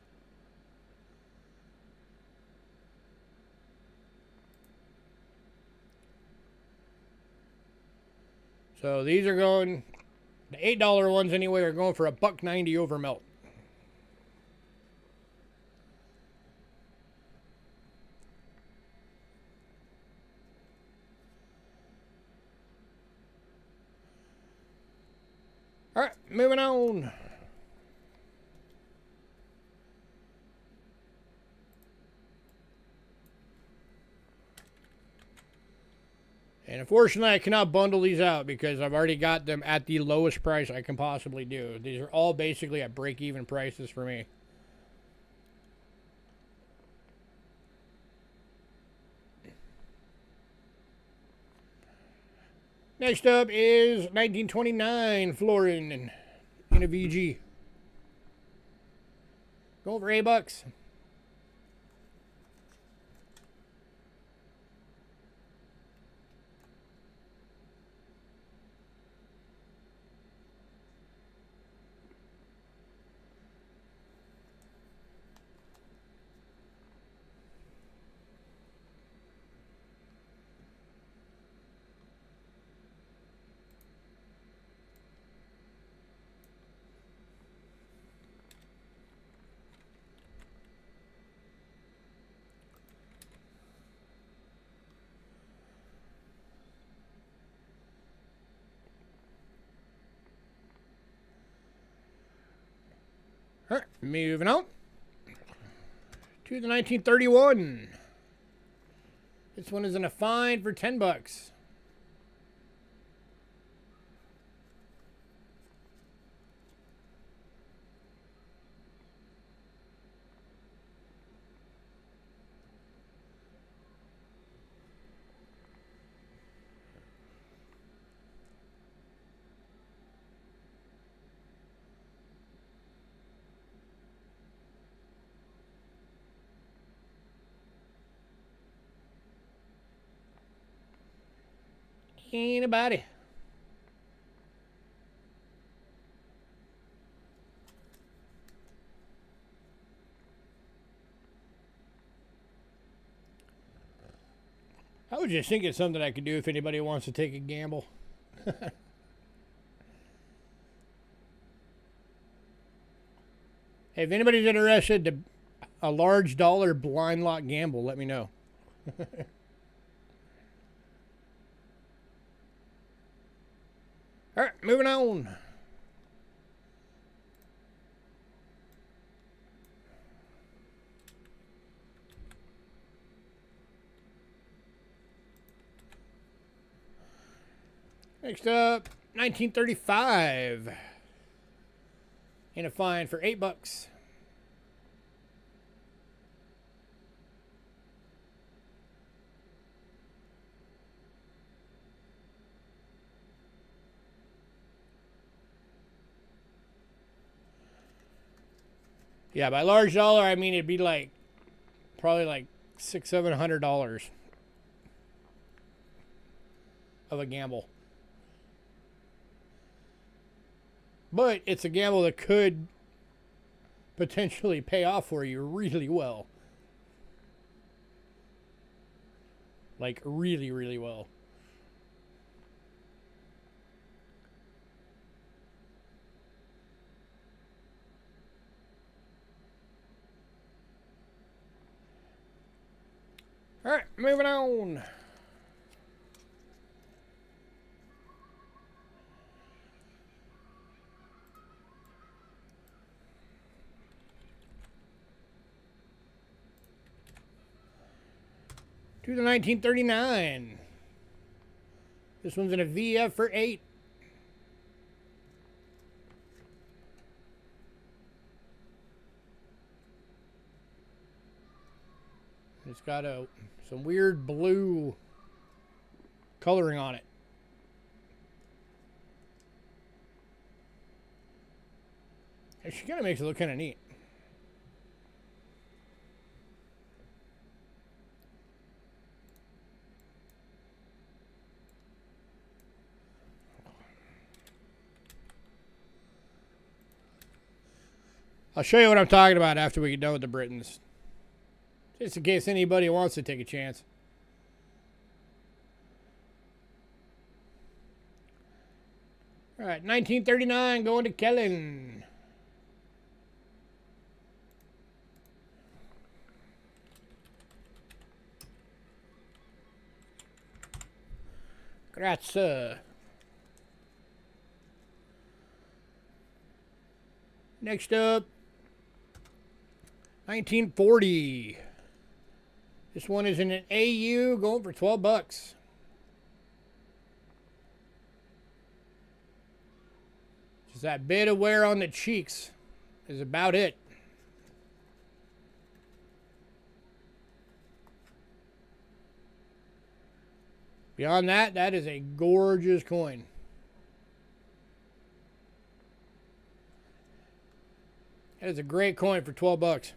So these are going, the $8 ones anyway are going for $1.90 over melt. All right, moving on. And unfortunately, I cannot bundle these out because I've already got them at the lowest price I can possibly do. These are all basically at break-even prices for me. Next up is 1929 Florin in a VG. Go for $8. All right, moving on to the 1931. This one is in a fine for $10. Anybody? I was just thinking something I could do if anybody wants to take a gamble. If anybody's interested to a large dollar blind lot gamble, let me know. All right, moving on. Next up, 1935. And a fine for $8. Yeah, by large dollar, I mean it'd be like probably like $600-700 of a gamble. But it's a gamble that could potentially pay off for you really well. Like really, really well. All right, moving on. To the 1939. This one's in a VF for 8. It's got some weird blue coloring on it. She kind of makes it look kind of neat. I'll show you what I'm talking about after we get done with the Britons. Just in case anybody wants to take a chance. All right, 1939 going to Kellen. Grazie. Next up, 1940. This one is in an AU going for $12. Just that bit of wear on the cheeks is about it. Beyond that, that is a gorgeous coin. That is a great coin for $12.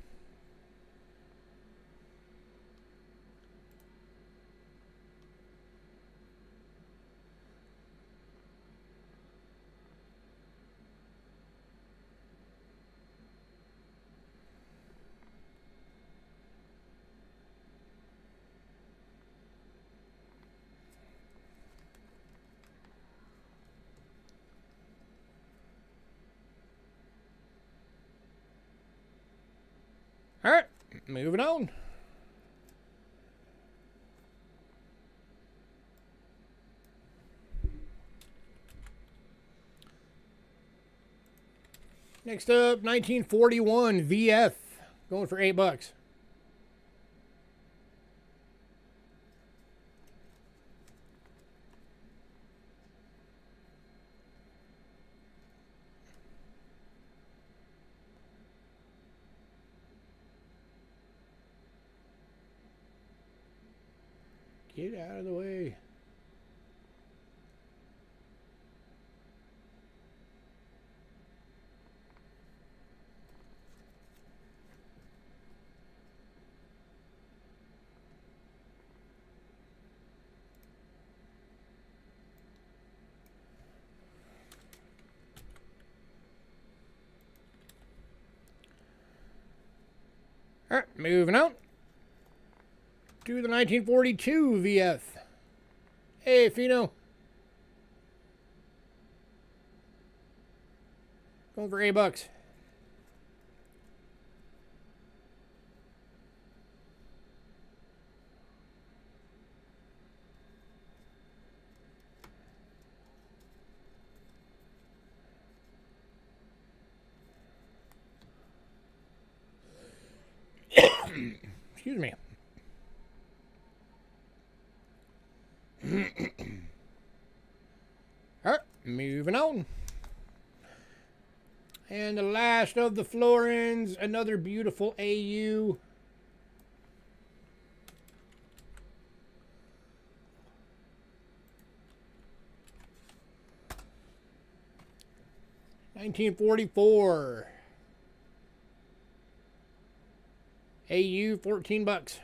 All right, moving on. Next up, 1941 VF, going for $8. Get out of the way. All right, moving on to the 1942 VF. Hey, Fino. Going for $8. Excuse me. And the last of the florins, another beautiful AU. $19.44. AU, 14 bucks.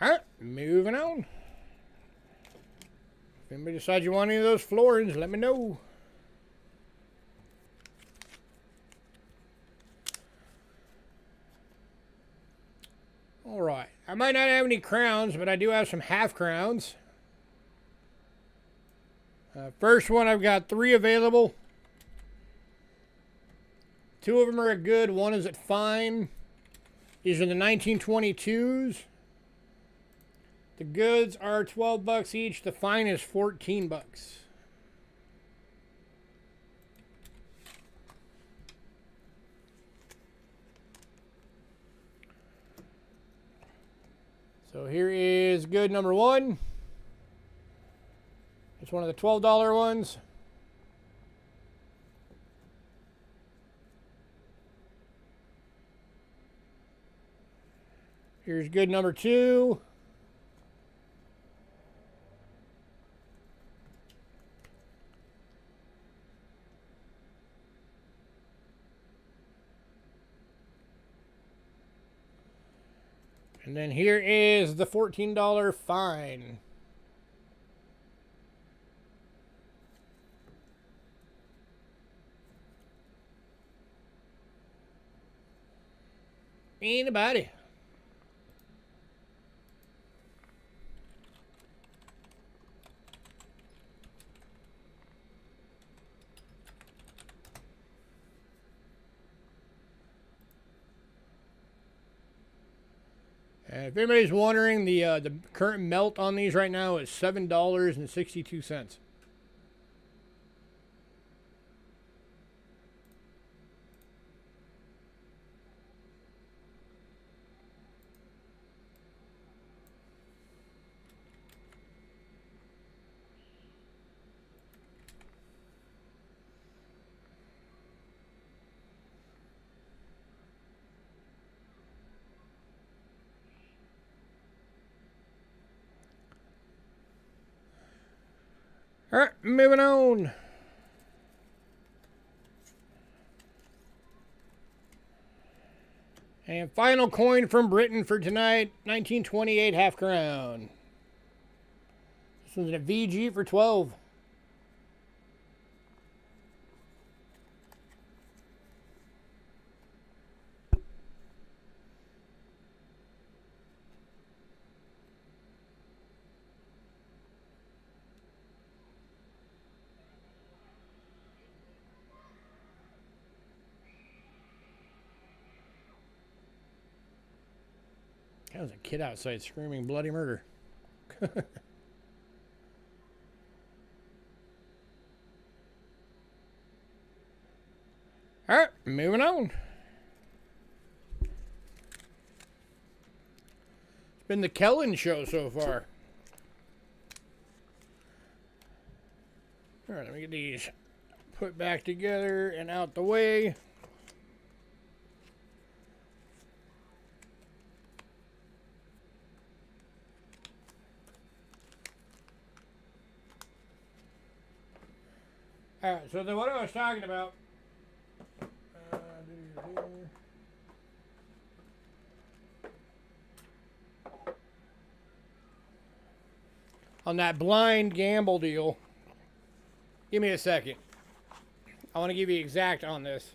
Alright, moving on. If anybody decides you want any of those florins, let me know. Alright, I might not have any crowns, but I do have some half crowns. First one, I've got 3 available. 2 of them are at good, 1 is at fine. These are the 1922s. The goods are 12 bucks each. The fine is 14 bucks. So here is good number 1. It's one of the $12 ones. Here's good number 2. And then here is the $14 fine. Anybody? If anybody's wondering, the current melt on these right now is $7.62. All right, moving on. And final coin from Britain for tonight, 1928 half crown. This one's a VG for 12. That was a kid outside screaming bloody murder. All right, moving on. It's been the Kellen show so far. All right, let me get these put back together and out the way. All right, so then what I was talking about, on that blind gamble deal, give me a second. I want to give you exact on this.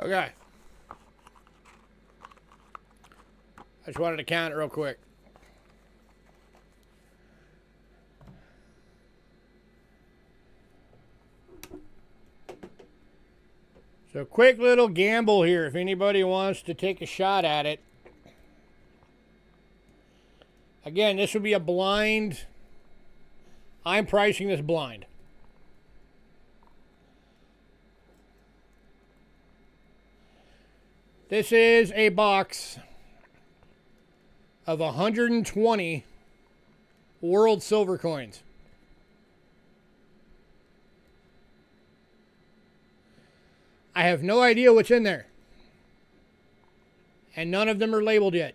Okay. I just wanted to count it real quick. So quick little gamble here if anybody wants to take a shot at it. Again, this would be a blind. I'm pricing this blind. This is a box of 120 world silver coins. I have no idea what's in there. And none of them are labeled yet.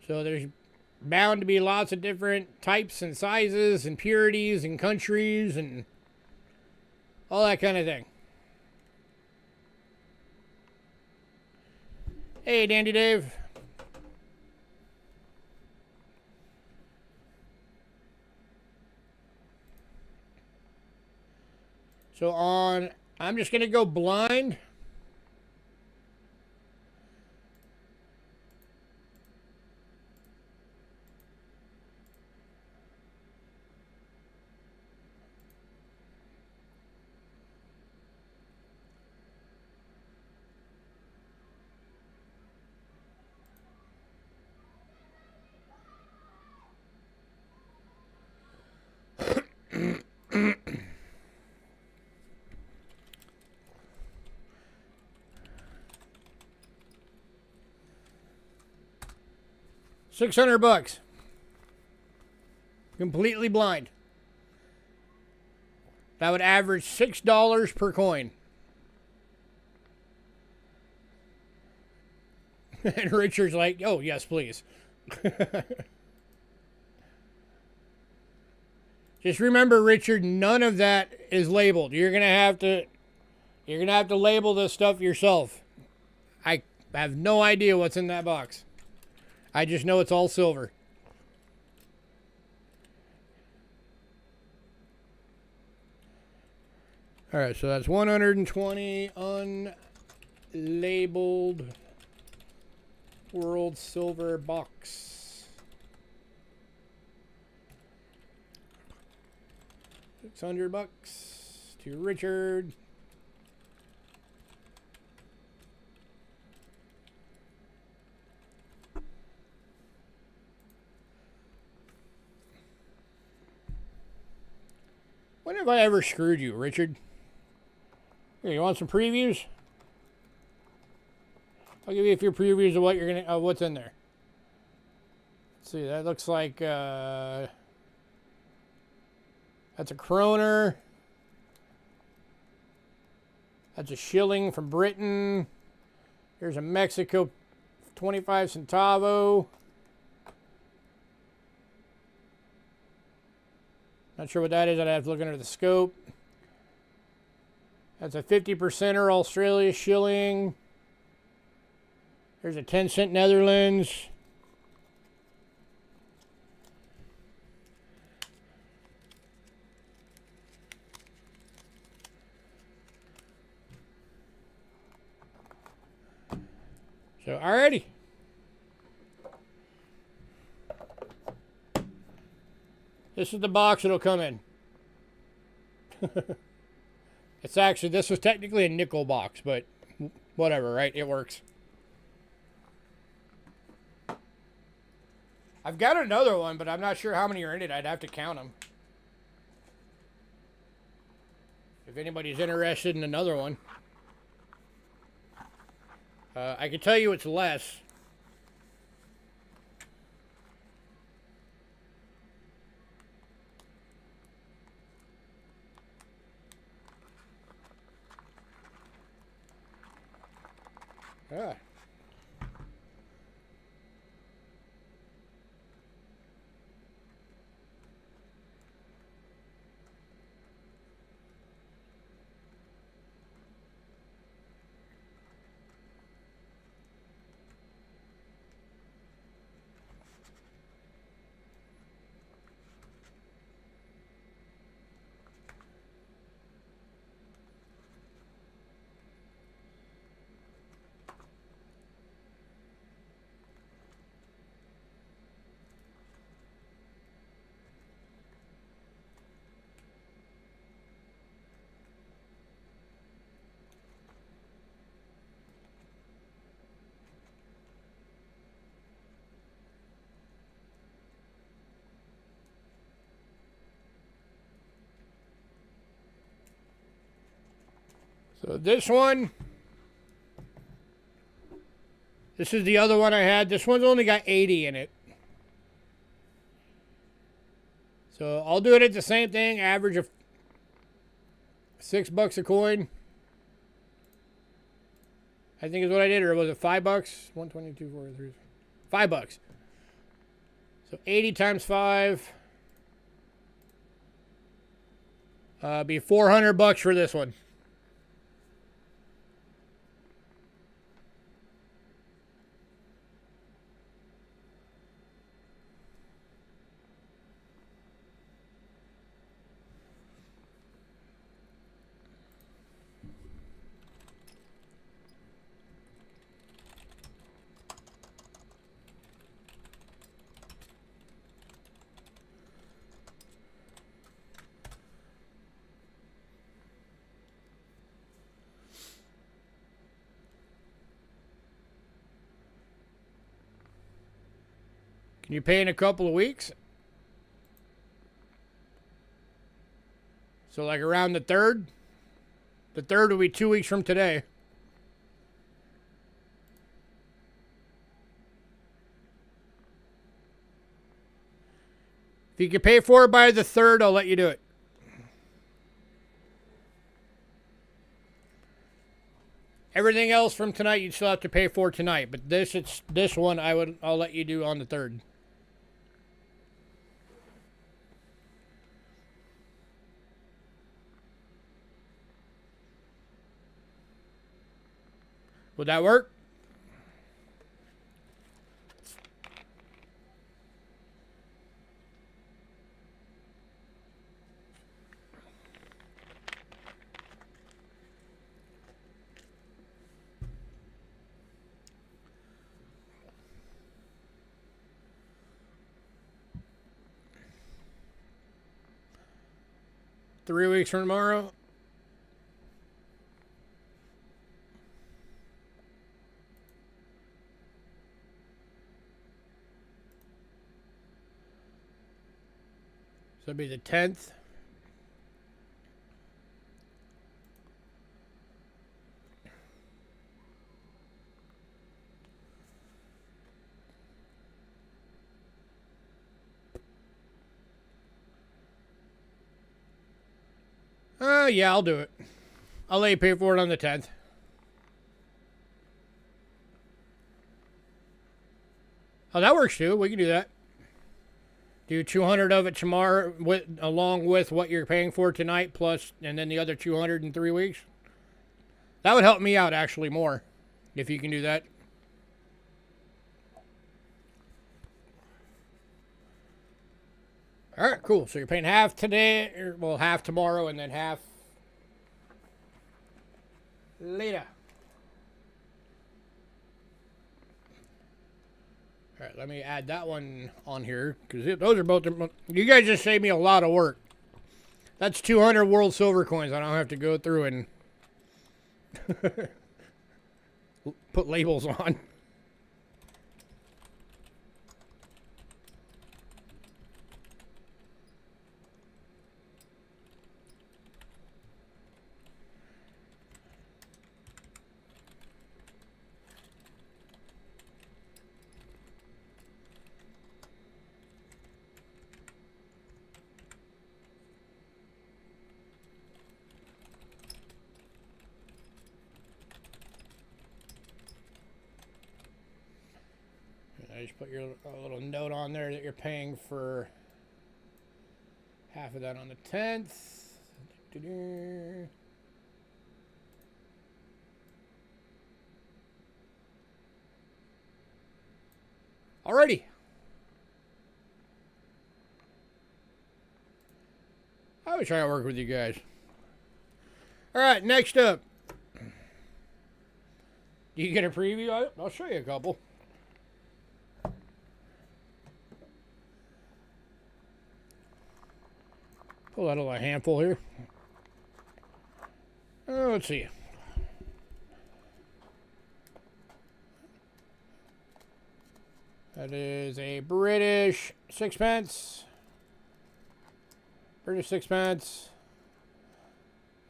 So there's bound to be lots of different types and sizes and purities and countries and all that kind of thing. Hey, Dandy Dave. So I'm just going to go blind. $600. Completely blind. That would average $6 per coin. And Richard's like, oh, yes, please. Just remember, Richard, none of that is labeled. You're gonna have to label this stuff yourself. I have no idea what's in that box. I just know it's all silver. All right, so that's 120 unlabeled world silver box. $600 to Richard. When have I ever screwed you, Richard? Here, you want some previews? I'll give you a few previews of what you're gonna, what's in there. Let's see, that looks like that's a kroner. That's a shilling from Britain. Here's a Mexico 25 centavo. Not sure what that is. I'd have to look under the scope. That's a 50%er Australia shilling. There's a 10-cent Netherlands. So, alrighty. This is the box it'll come in. It's actually, this was technically a nickel box, but whatever, right? It works. I've got another one, but I'm not sure how many are in it. I'd have to count them. If anybody's interested in another one. I can tell you it's less. Yeah. So this one, this is the other one I had. This one's only got 80 in it. So I'll do it at the same thing, average of $6 a coin. I think is what I did, or was it $5? 122, 43, $5. So 80 times 5. Be $400 for this one. Can you pay in a couple of weeks? So like around the 3rd? The 3rd will be 2 weeks from today. If you can pay for it by the 3rd, I'll let you do it. Everything else from tonight you'd still have to pay for tonight, but this one I'll let you do on the 3rd. Would that work? Three weeks from tomorrow. So it'd be the 10th. Yeah, I'll do it. I'll let you pay for it on the 10th. Oh, that works too. We can do that. Do 200 of it tomorrow, along with what you're paying for tonight, plus, and then the other 200 in 3 weeks. That would help me out actually more, if you can do that. All right, cool. So you're paying half today, or well, half tomorrow, and then half later. All right, let me add that one on here, because those are both, you guys just saved me a lot of work. That's 200 world silver coins. I don't have to go through and put labels on. Just put your little note on there that you're paying for half of that on the 10th. Alrighty. I was trying to work with you guys. Alright, next up. Do you get a preview? I'll show you a couple. Pull out a little handful here. Let's see. That is a British sixpence. British sixpence.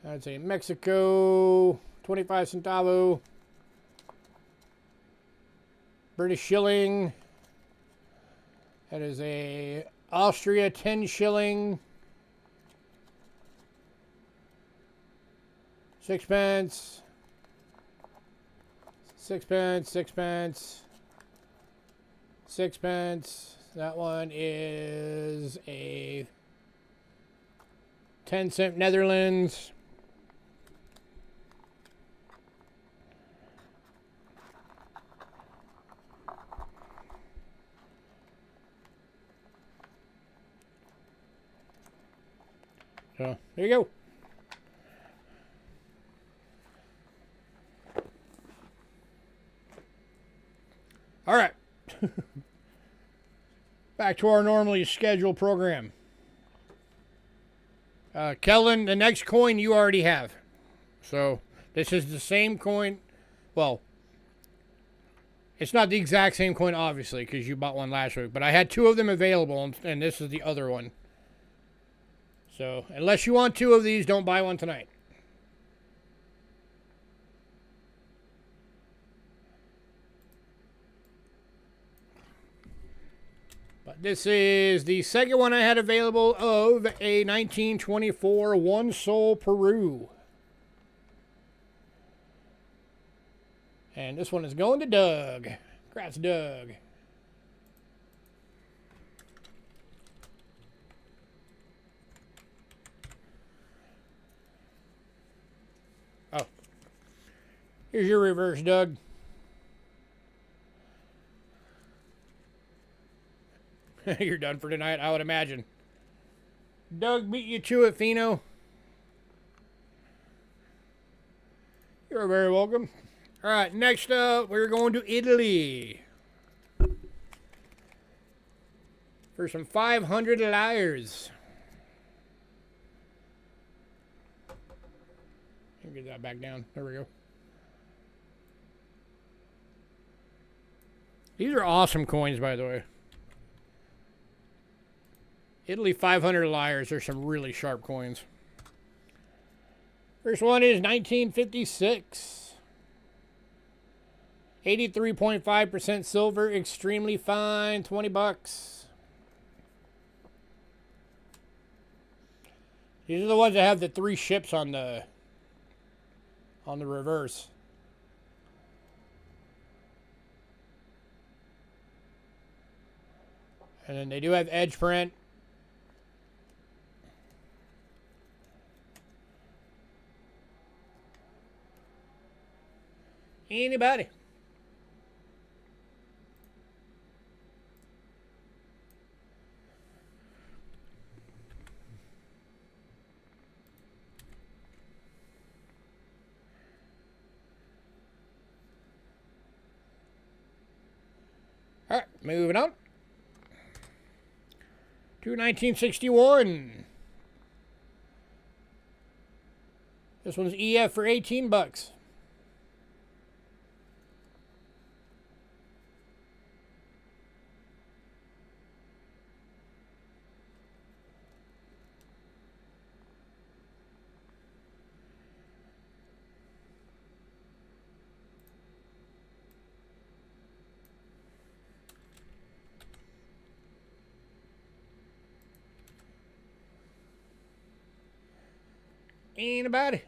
I'd say Mexico, 25 centavo. British shilling. That is a Austria 10 shilling. 6 pence. 6 pence, 6 pence. 6 pence. That one is a 10-cent Netherlands. So, there you go. All right. Back to our normally scheduled program. Kellen, the next coin you already have. So, this is the same coin. Well, it's not the exact same coin, obviously, because you bought one last week. But I had 2 of them available, and this is the other one. So, unless you want 2 of these, don't buy one tonight. But this is the second one I had available of a 1924 One Sol Peru. And this one is going to Doug. Congrats, Doug. Oh. Here's your reverse, Doug. You're done for tonight, I would imagine. Doug beat you to it, Fino. You're very welcome. All right, next up, we're going to Italy. For some 500 liars. Get that back down. There we go. These are awesome coins, by the way. Italy 500 liars are some really sharp coins. First one is 1956. 83.5% silver, extremely fine, 20 bucks. These are the ones that have the 3 ships on the reverse. And then they do have edge print. Anybody? All right, moving on to 1961. This one's EF for 18 bucks. Anybody?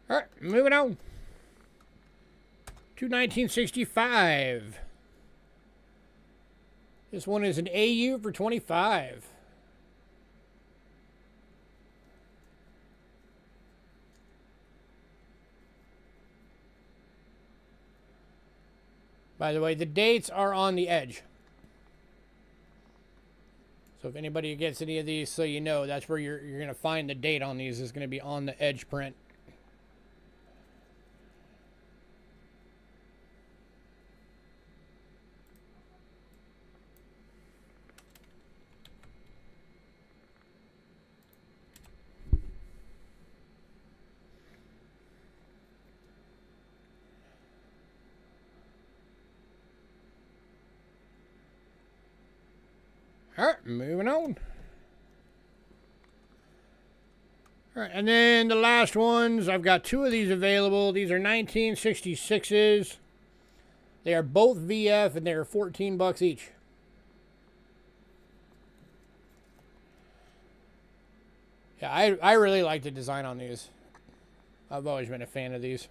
All right, moving on to 1965. This one is an AU for 25. By the way, the dates are on the edge. So if anybody gets any of these, so you know, that's where you're going to find the date on these is going to be on the edge print. All right, moving on. All right, and then the last ones, I've got two of these available. These are 1966s. They are both VF, and they're $14 each. Yeah, I really like the design on these. I've always been a fan of these.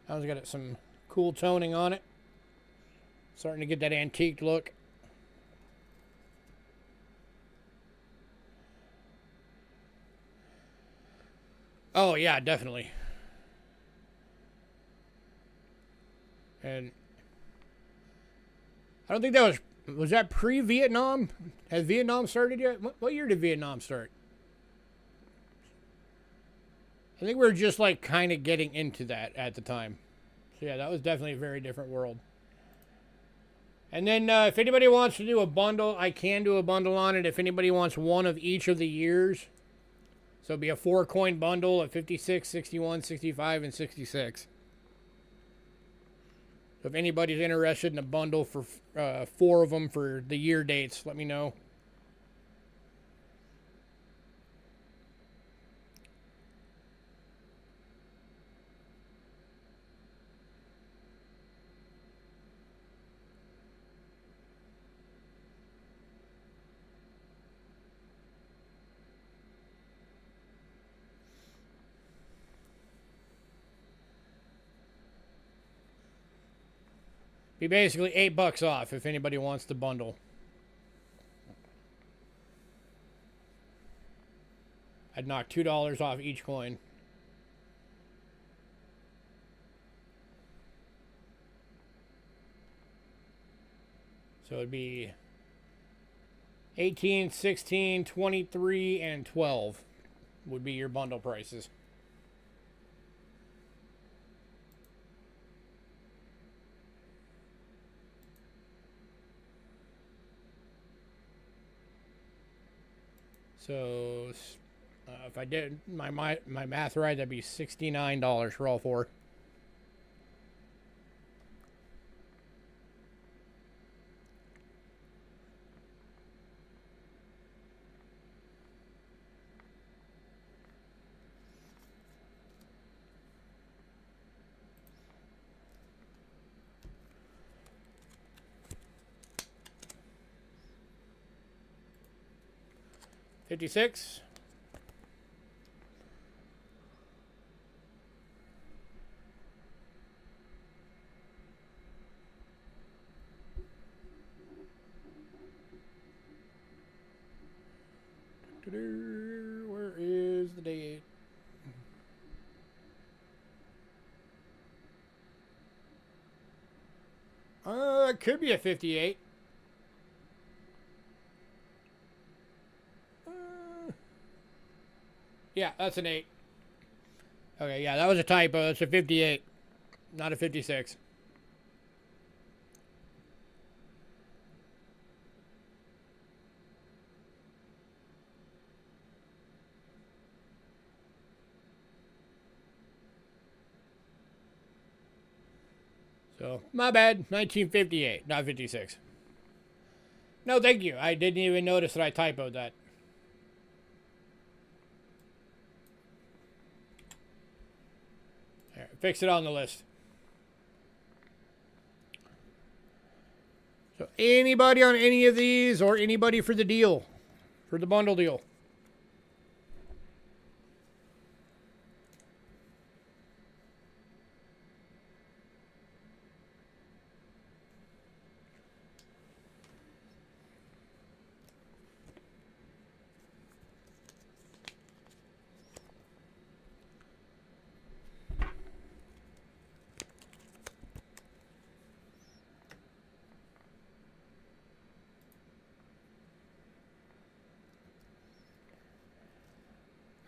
I've got some cool toning on it. Starting to get that antique look. Oh, yeah, definitely. And I don't think that was that pre-Vietnam? Has Vietnam started yet? What year did Vietnam start? I think we were just like kind of getting into that at the time. So yeah, that was definitely a very different world. And then if anybody wants to do a bundle, I can do a bundle on it. If anybody wants one of each of the years. So it'll be a 4-coin bundle of 56, 61, 65, and 66. So if anybody's interested in a bundle for 4 of them for the year dates, let me know. Be basically $8 off if anybody wants the bundle. I'd knock $2 off each coin. So it'd be 18, 16, 23, and 12 would be your bundle prices. So if I did my math right, that'd be $69 for all 4. $56. Where is the date? It could be a 58. Yeah, that's an 8. Okay, yeah, that was a typo. That's a 58, not a 56. So, my bad. 1958, not 56. No, thank you. I didn't even notice that I typoed that. There, fix it on the list. So, anybody on any of these or anybody for the deal? For the bundle deal?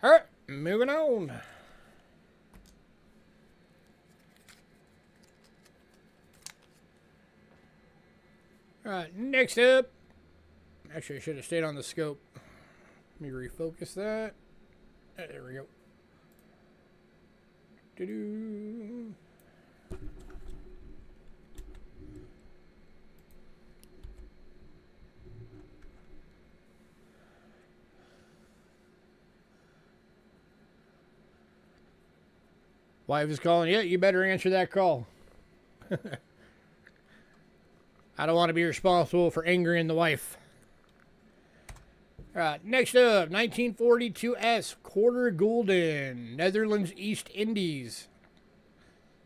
All right, moving on. All right, next up. Actually, I should have stayed on the scope. Let me refocus that. There we go. Doo-doo. Wife is calling. Yeah, you better answer that call. I don't want to be responsible for angering the wife. All right, next up, 1942S quarter gulden, Netherlands East Indies.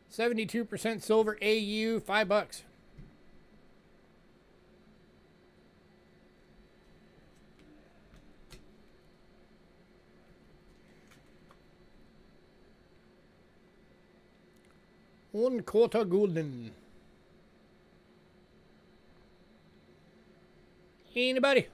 72% silver AU, $5. One quarter gulden. Anybody?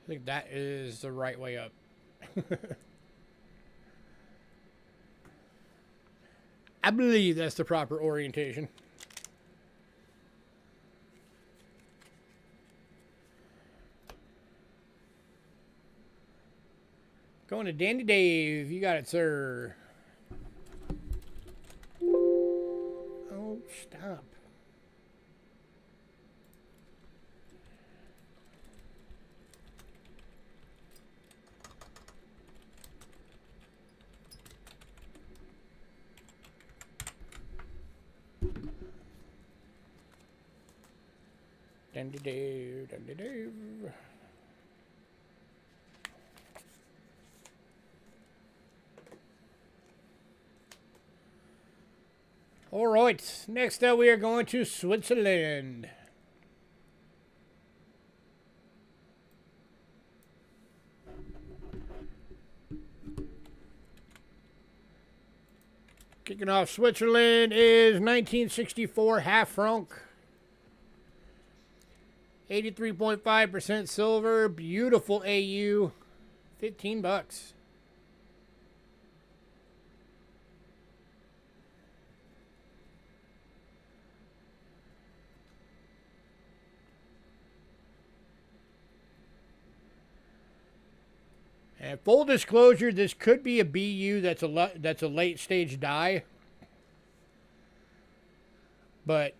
I think that is the right way up. I believe that's the proper orientation. Going to Dandy Dave. You got it, sir. Oh, stop. Dandy Dave, Dandy Dave. All right, next up we are going to Switzerland. Kicking off Switzerland is 1964 half franc. 83.5% silver, beautiful AU, $15. And full disclosure, this could be a BU that's a late stage die, but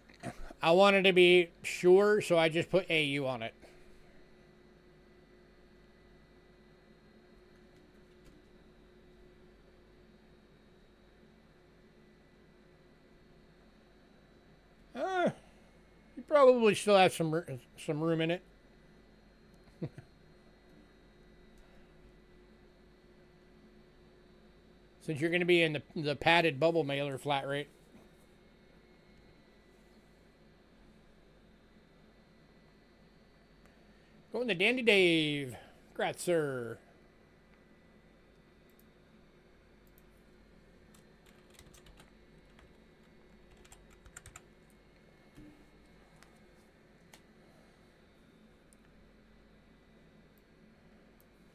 I wanted to be sure, so I just put AU on it. You probably still have some room in it. Since you're going to be in the padded bubble mailer flat rate. Going to Dandy Dave. Congrats, sir.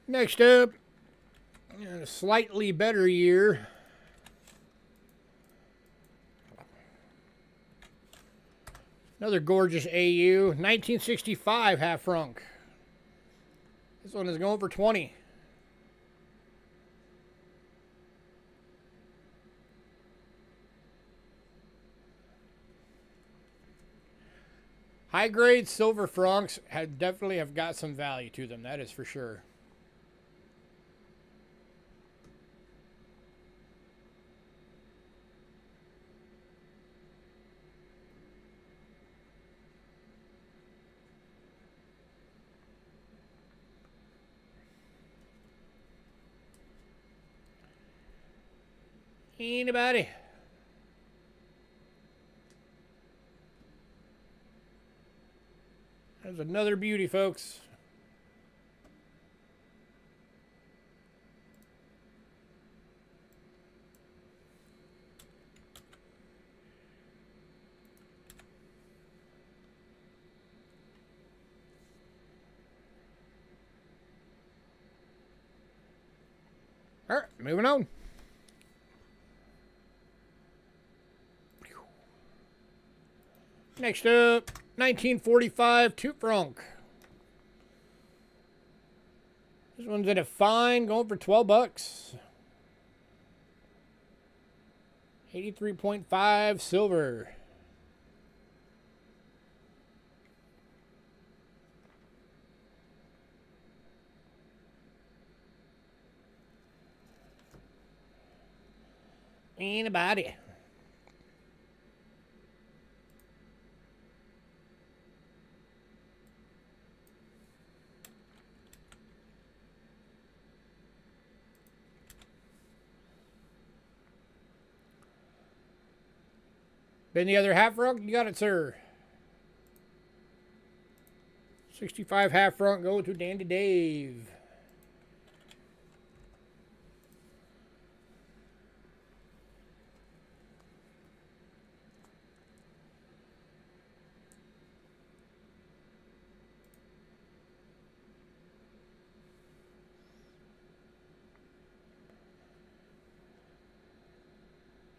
Next up, a slightly better year. Another gorgeous AU. 1965 half franc. This one is going for 20. High grade silver francs definitely have got some value to them. That is for sure. Anybody? There's another beauty, folks. All right, moving on. Next up, 1945 2 franc. This one's at a fine, going for 12 bucks. 83.5 silver. Anybody? Been the other half front? You got it, sir. 65 half front go to Dandy Dave.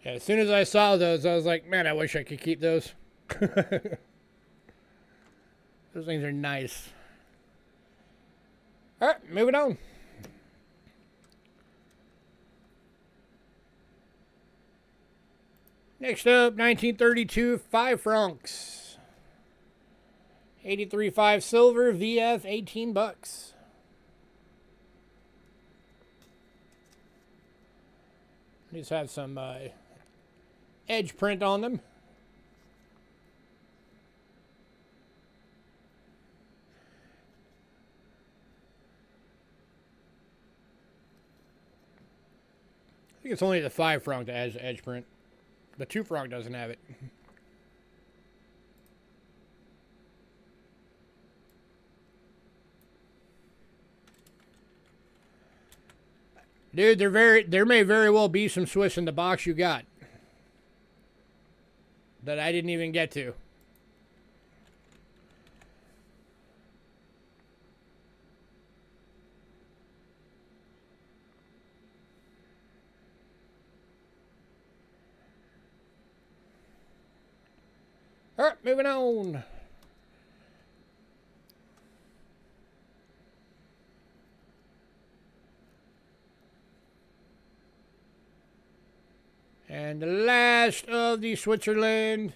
Yeah, as soon as I saw those, I was like, man, I wish I could keep those. Those things are nice. All right, moving on. Next up, 1932 5 francs. 83.5 silver, VF, 18 bucks. These have some edge print on them. I think it's only the 5 franc that has edge print. The 2 franc doesn't have it. Dude, there may very well be some Swiss in the box you got that I didn't even get to. All right, moving on. And the last of the Switzerland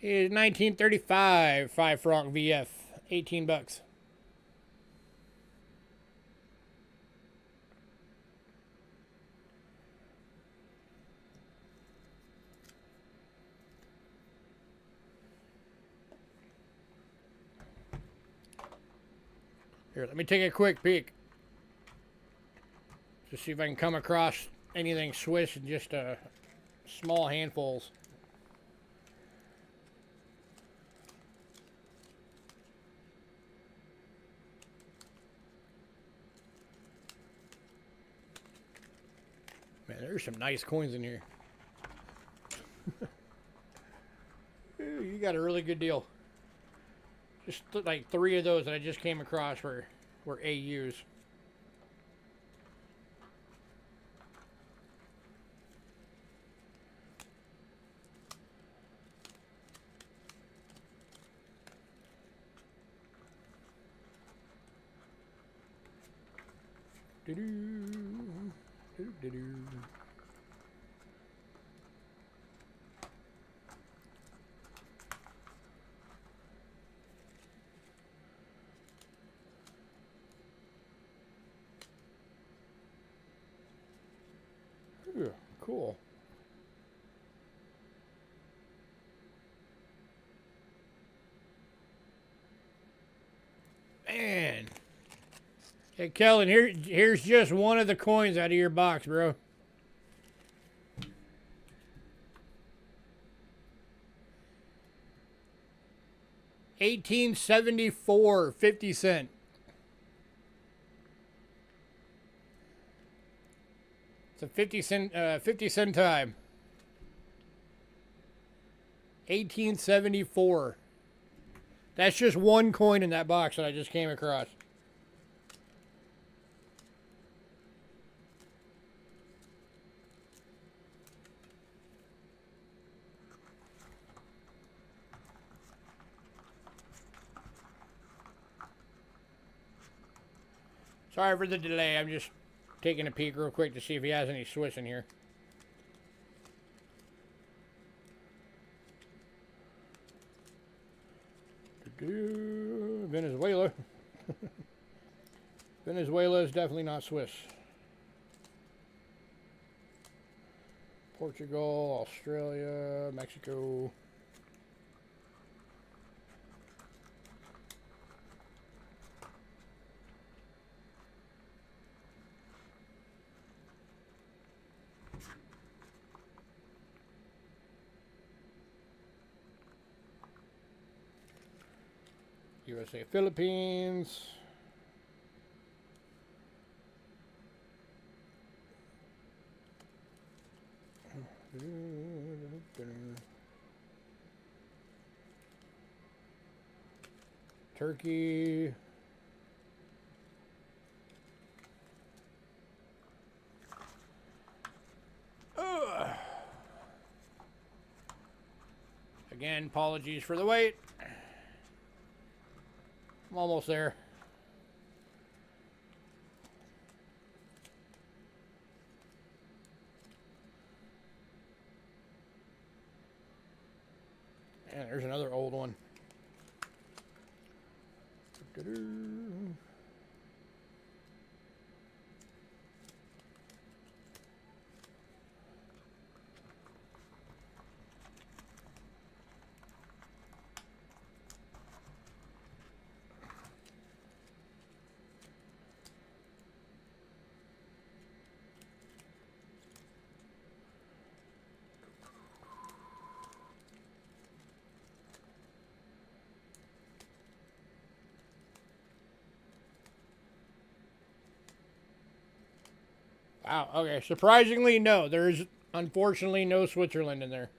is 1935 5 franc VF, 18 bucks. Here, let me take a quick peek to see if I can come across anything Swiss in just small handfuls. Man, there's some nice coins in here. You got a really good deal. Just like 3 of those that I just came across were AUs. Ooh, cool. Man. Hey, Kellen, here's just one of the coins out of your box, bro. $18.74, 50 cents. It's a 50 cent time. 1874. That's just one coin in that box that I just came across. Sorry for the delay. I'm just taking a peek real quick to see if he has any Swiss in here. Venezuela. Venezuela is definitely not Swiss. Portugal, Australia, Mexico. USA, Philippines. Turkey. Again, apologies for the wait. I'm almost there. And there's another old one. Wow, okay. Surprisingly, no. There's unfortunately no Switzerland in there.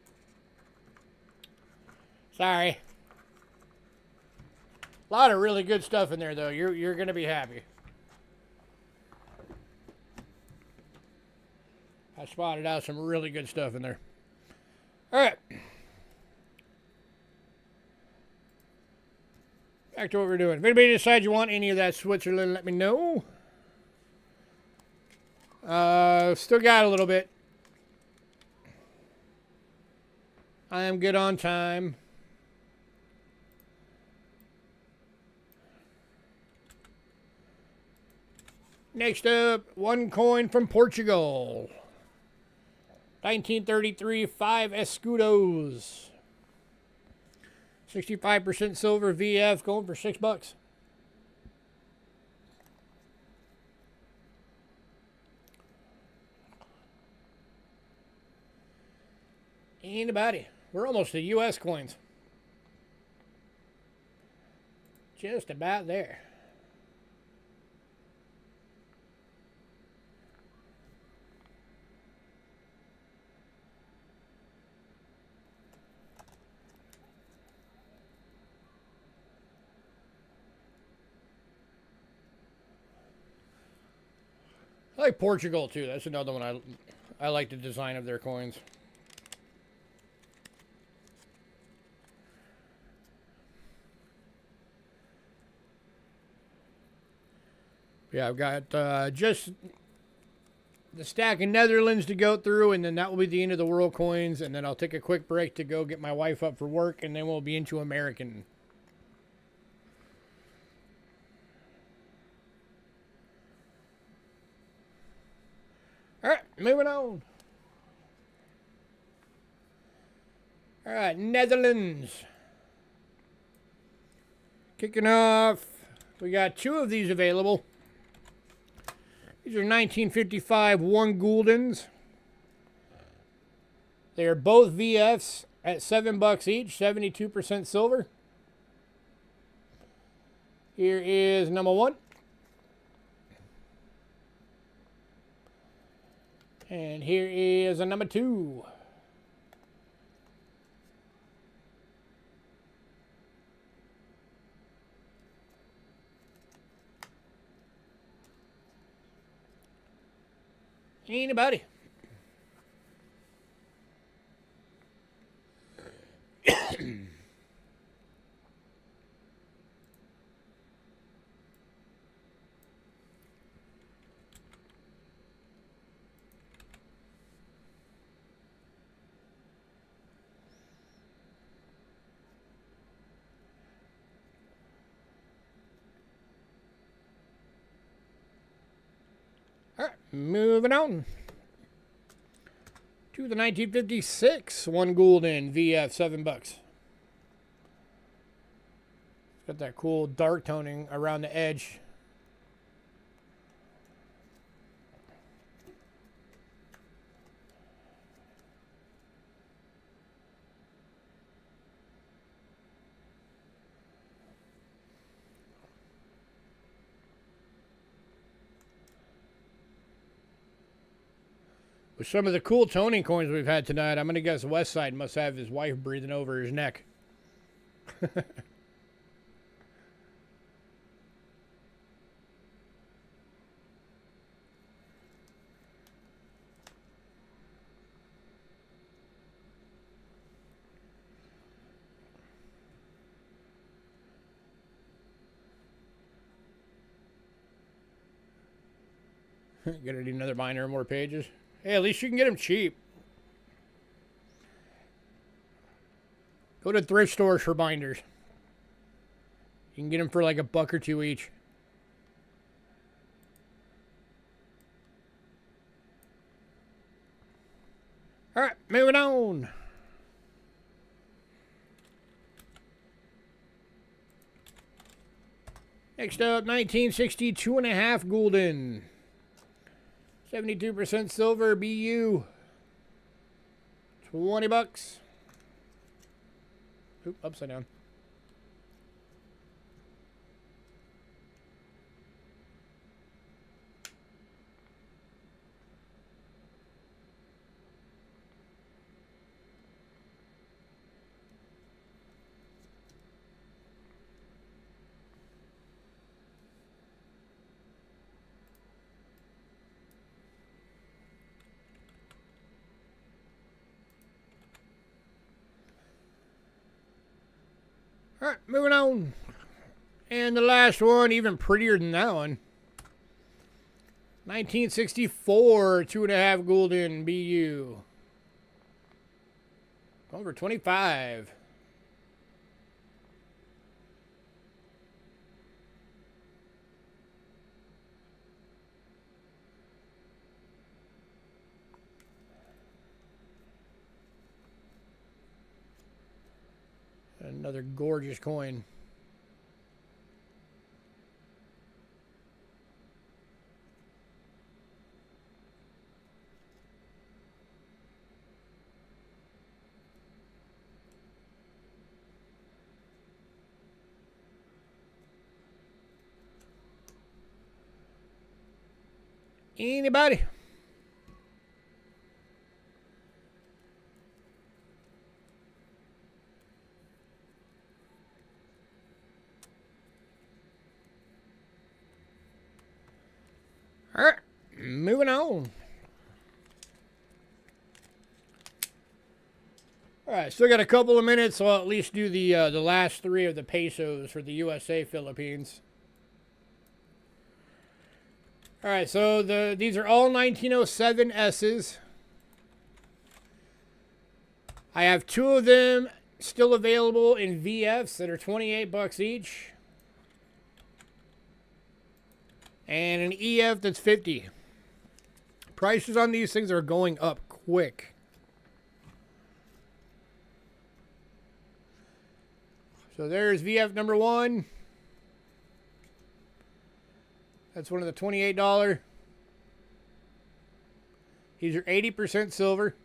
Sorry. A lot of really good stuff in there, though. You're going to be happy. I spotted out some really good stuff in there. All right. Back to what we're doing. If anybody decides you want any of that Switzerland, let me know. Still got a little bit. I am good on time. Next up, one coin from Portugal. 1933, 5 escudos. 65% silver VF, going for $6. Anybody? We're almost to US coins. Just about there. I like Portugal too. That's another one I like the design of their coins. Yeah, I've got just the stack of Netherlands to go through, and then that will be the end of the world coins, and then I'll take a quick break to go get my wife up for work, and then we'll be into American. All right, moving on. All right, Netherlands. Kicking off, we got two of these available. These are 1955 1 guldens. They are both VFs at $7 each, 72% silver. Here is number one. And here is a number two. Anybody? moving on to the 1956 1 gulden VF, $7. Got that cool dark toning around the edge. With some of the cool toning coins we've had tonight, I'm going to guess Westside must have his wife breathing over his neck. Gonna need another binder and more pages. Hey, at least you can get them cheap. Go to thrift stores for binders. You can get them for like $1 or $2 each. All right, moving on. Next up, 1962 1/2 gulden. 72% silver, BU. $20. Oop, upside down. All right, moving on. And the last one, even prettier than that one. 1964, 2.5 gulden BU. Going for 25. Another gorgeous coin. Anybody? All right, moving on. All right, still got a couple of minutes, so I'll at least do the last 3 of the pesos for the USA Philippines. All right, so these are all 1907 S's. I have 2 of them still available in VFs that are $28 each. And an EF that's 50. Prices on these things are going up quick. So there's VF number 1. That's one of the $28. These are 80% silver.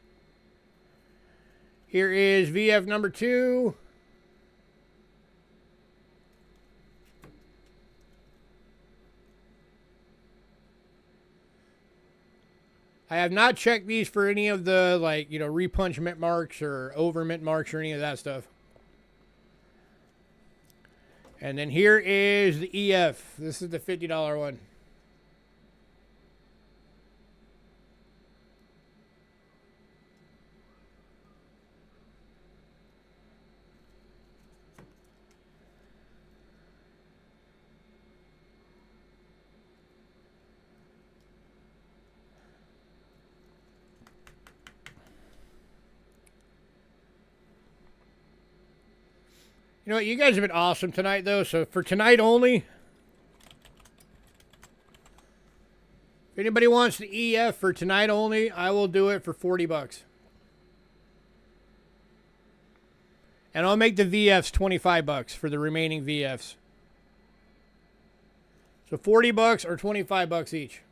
Here is VF number 2. I have not checked these for any of the, like, you know, repunch mint marks or over mint marks or any of that stuff. And then here is the EF. This is the $50 one. You know what? You guys have been awesome tonight, though. So for tonight only, If anybody wants the EF for tonight only, I will do it for 40 bucks. And I'll make the VFs 25 bucks for the remaining VFs. So 40 bucks or 25 bucks each.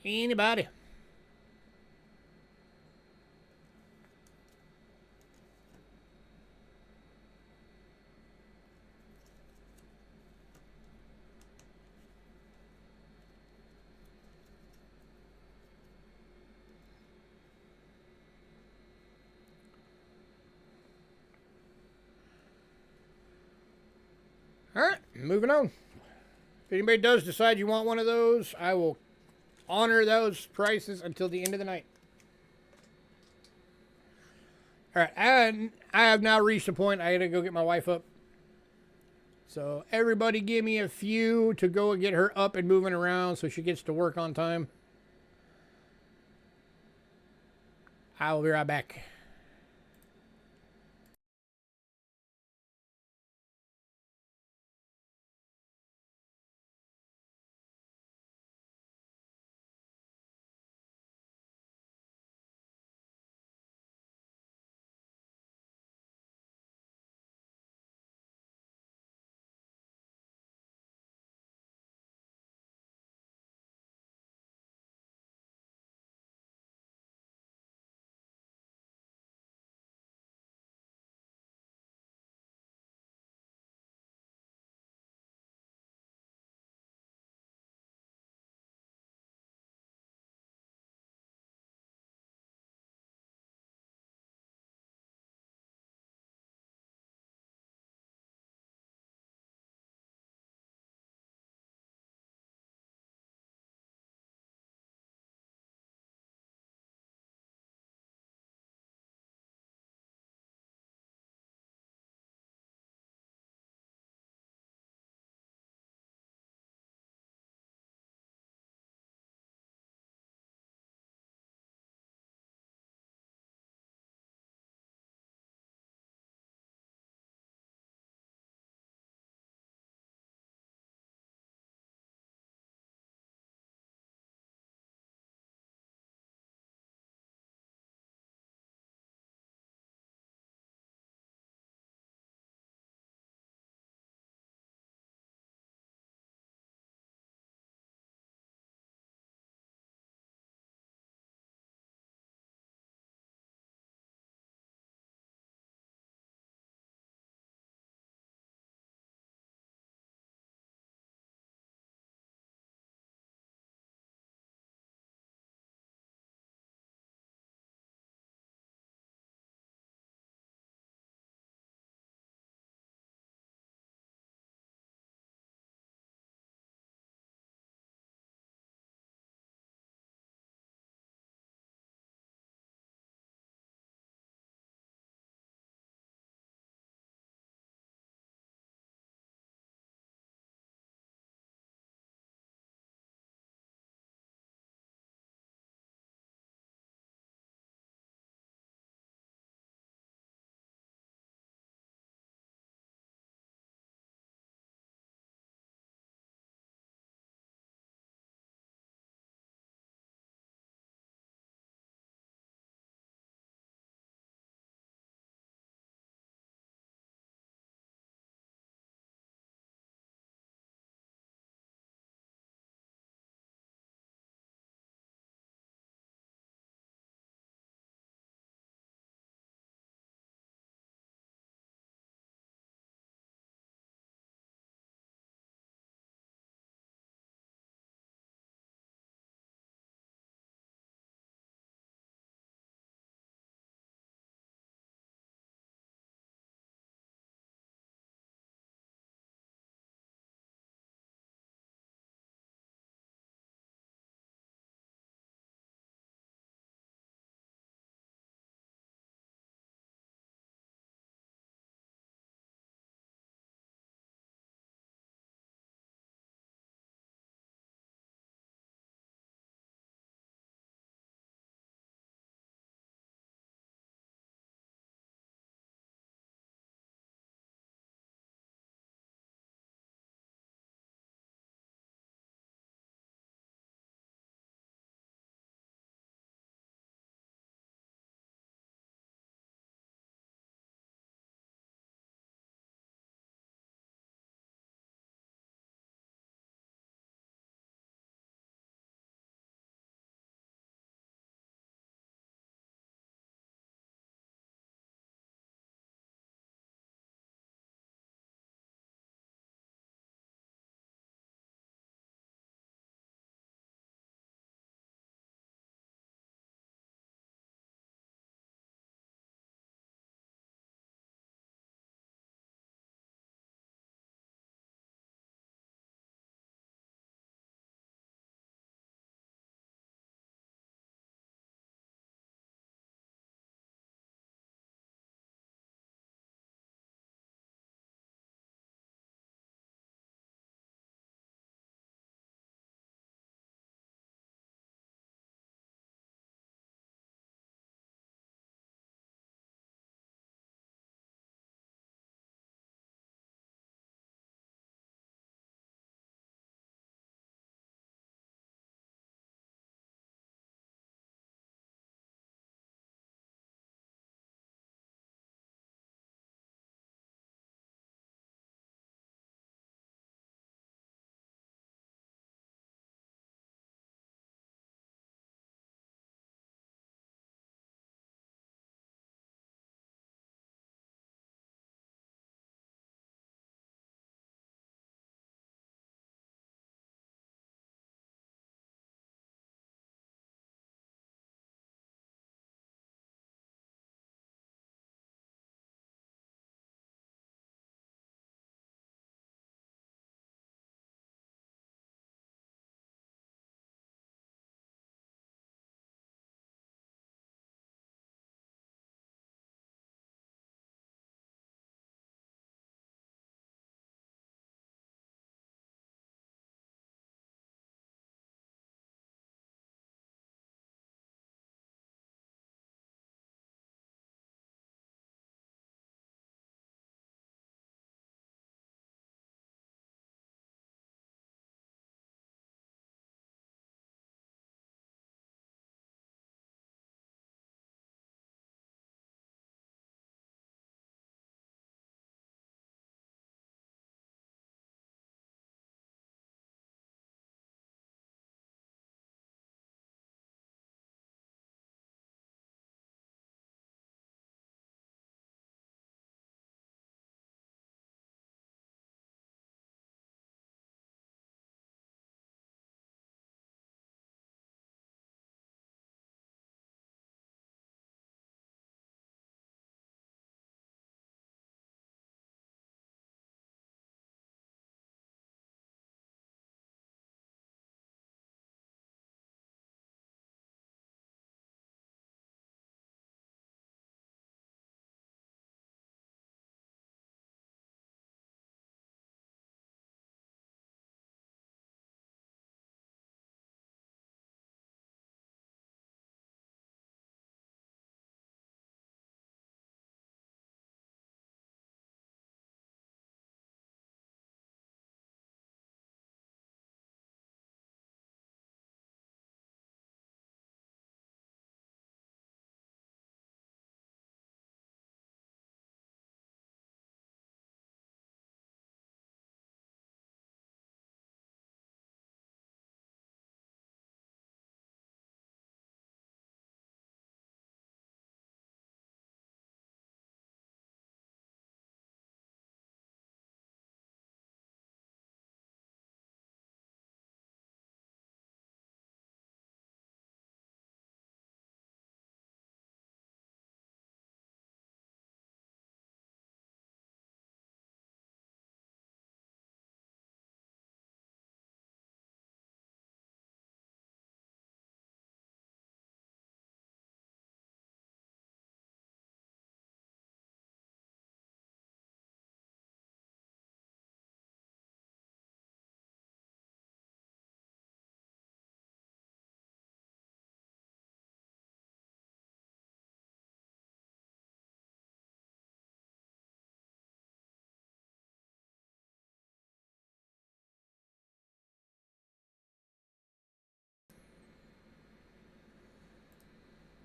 Anybody? All right, moving on. If anybody does decide you want one of those, I will honor those prices until the end of the night. All right, and I have now reached a point I gotta go get my wife up. So everybody give me a few to go and get her up and moving around so she gets to work on time. I will be right back.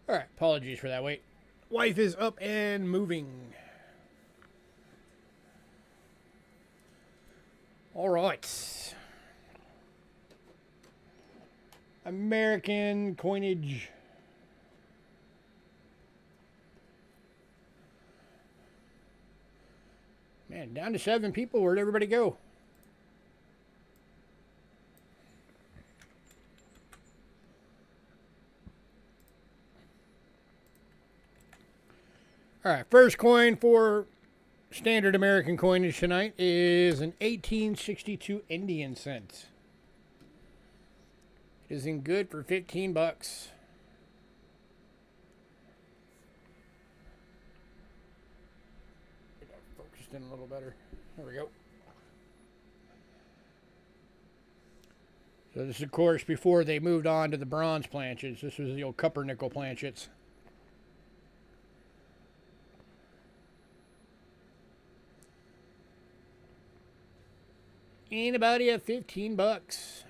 All right, apologies for that wait. Wife is up and moving. All right. American coinage. Man, down to 7 people. Where'd everybody go? All right, first coin for standard American coinage tonight is an 1862 Indian cent. It is in good for 15 bucks. Focused in a little better. There we go. So this is, of course, before they moved on to the bronze planchets. This was the old copper nickel planchets. Anybody at 15 bucks?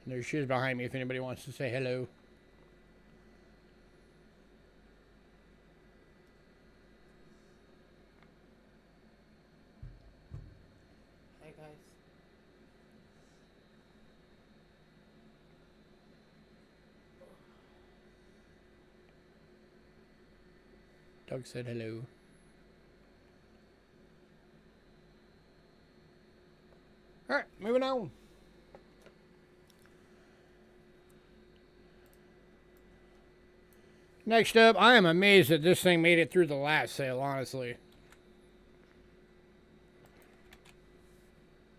And there's shoes behind me if anybody wants to say hello. Hey guys. Doug said hello. All right, moving on. Next up, I am amazed that this thing made it through the last sale, honestly.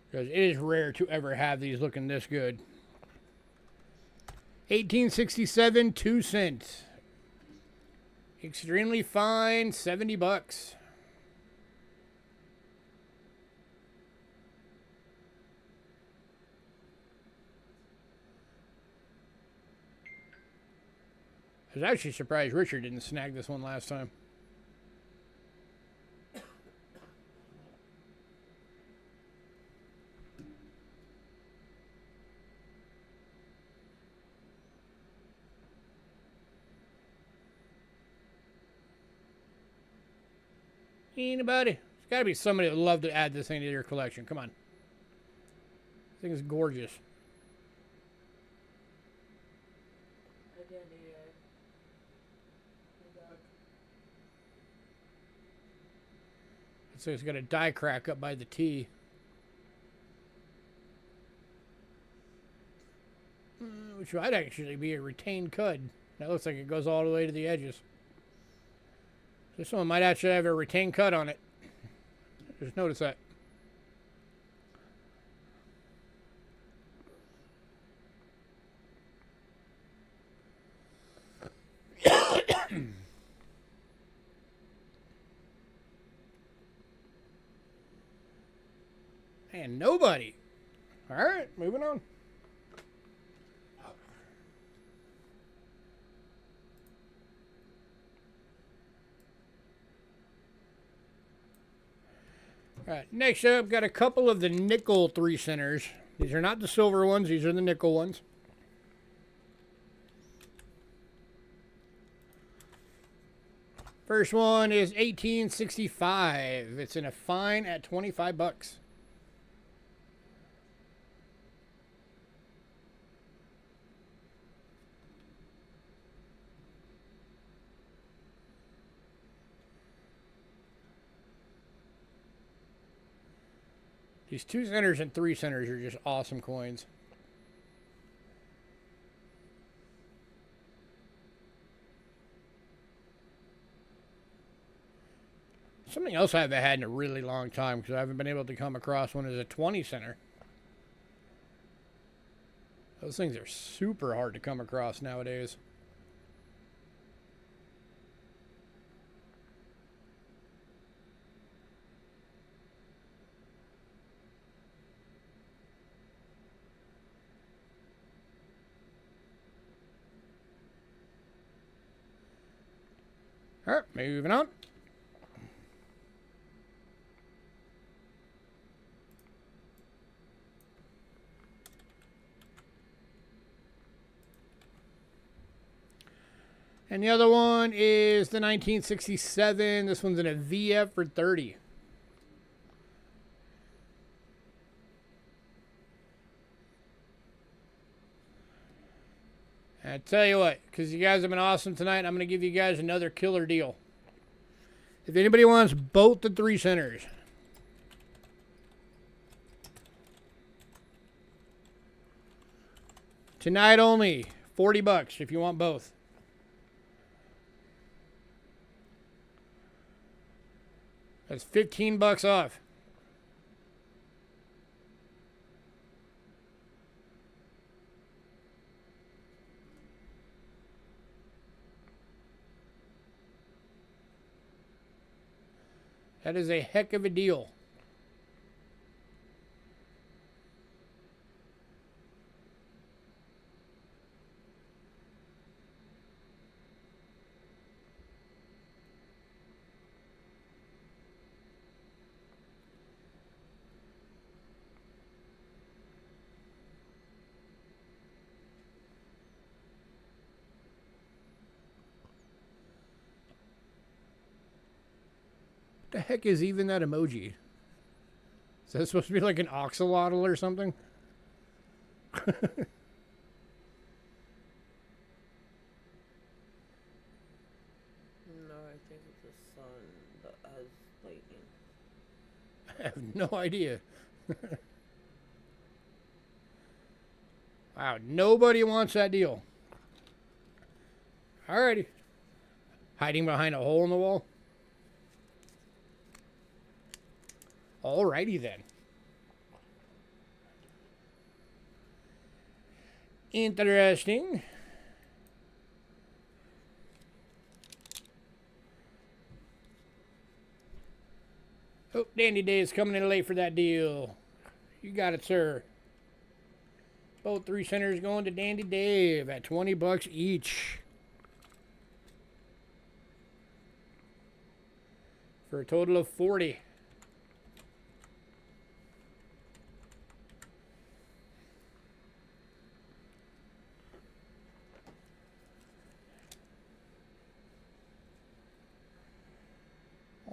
Because it is rare to ever have these looking this good. 1867, 2 cents. Extremely fine, 70 bucks. I was actually surprised Richard didn't snag this one last time. Anybody? There's got to be somebody that would love to add this thing to your collection. Come on. This thing is gorgeous. So it's got a die crack up by the T. Which might actually be a retained cud. That looks like it goes all the way to the edges. This one might actually have a retained cut on it. Just notice that. And nobody. All right, moving on. All right, next up, got a couple of the nickel 3 centers. These are not the silver ones, these are the nickel ones. First one is 1865. It's in a fine at 25 bucks. These 2 centers and 3 centers are just awesome coins. Something else I haven't had in a really long time because I haven't been able to come across one is a 20 center. Those things are super hard to come across nowadays. All right, moving on. And the other one is the 1967. This one's in a VF for 30. I tell you what, because you guys have been awesome tonight, I'm going to give you guys another killer deal. If anybody wants both the 3 centers, tonight only, $40 if you want both. That's $15 off. That is a heck of a deal. What the heck is even that emoji? Is that supposed to be like an oxalotl or something? No, I think it's the sun that has lightning. I have no idea. Wow, nobody wants that deal. Alrighty. Hiding behind a hole in the wall? Alrighty then. Interesting. Oh, Dandy Day is coming in late for that deal. You got it, sir. Both 3 centers going to Dandy Dave at $20 each. For a total of 40.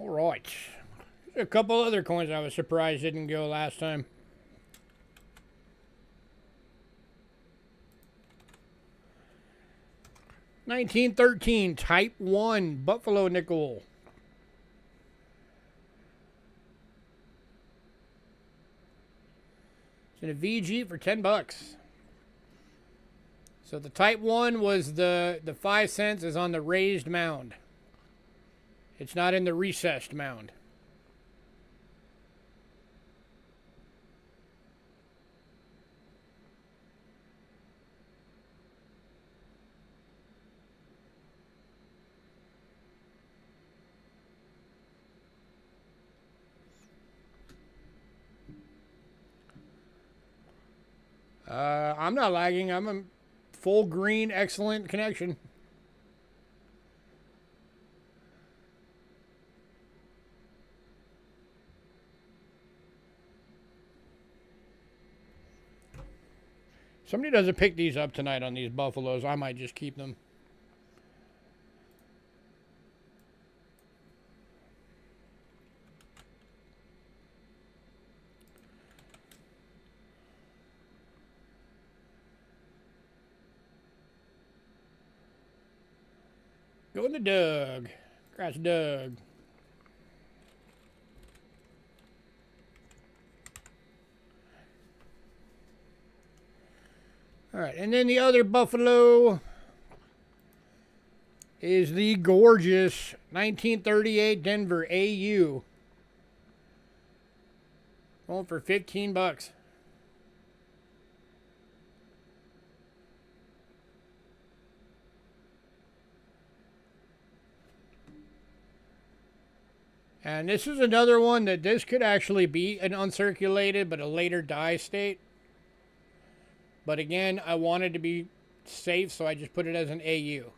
All right. There's a couple other coins I was surprised didn't go last time. $19.13 Type 1 Buffalo nickel. It's in a VG for $10. So the Type 1 was the 5 cents is on the raised mound. It's not in the recessed mound. I'm not lagging. I'm a full green, excellent connection. Somebody doesn't pick these up tonight on these Buffaloes, I might just keep them. Going to Doug. Congrats, Doug. All right, and then the other Buffalo is the gorgeous 1938 Denver AU. Going for $15. And this is another one that this could actually be an uncirculated but a later die state. But again, I wanted to be safe, so I just put it as an AU.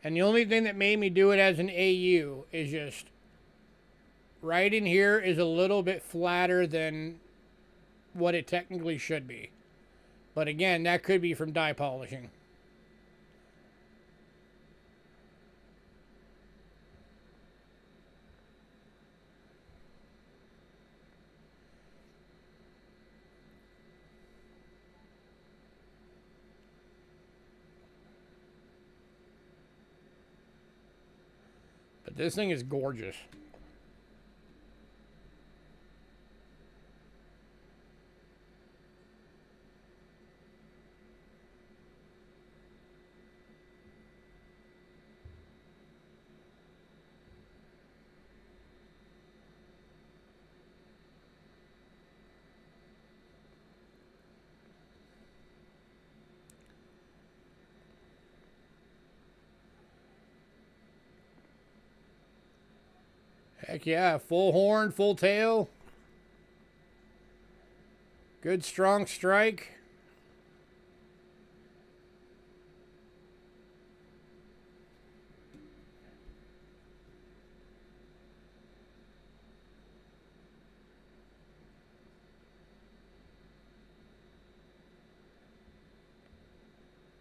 And the only thing that made me do it as an AU is just right in here is a little bit flatter than what it technically should be. But again, that could be from die polishing. This thing is gorgeous. Heck yeah, full horn, full tail. Good strong strike.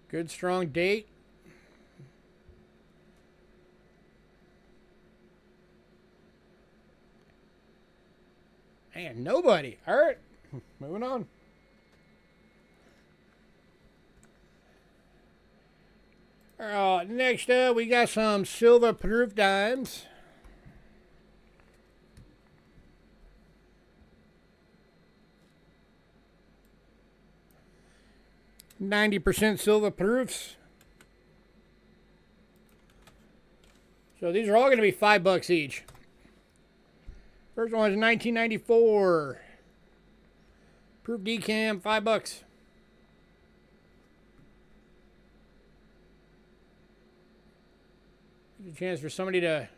Good strong date. And nobody. All right, moving on. All right, next up, we got some silver proof dimes. %90 silver proofs. So these are all going to be $5 each. First one is 1994. Proof decam, $5. Give you a chance for somebody to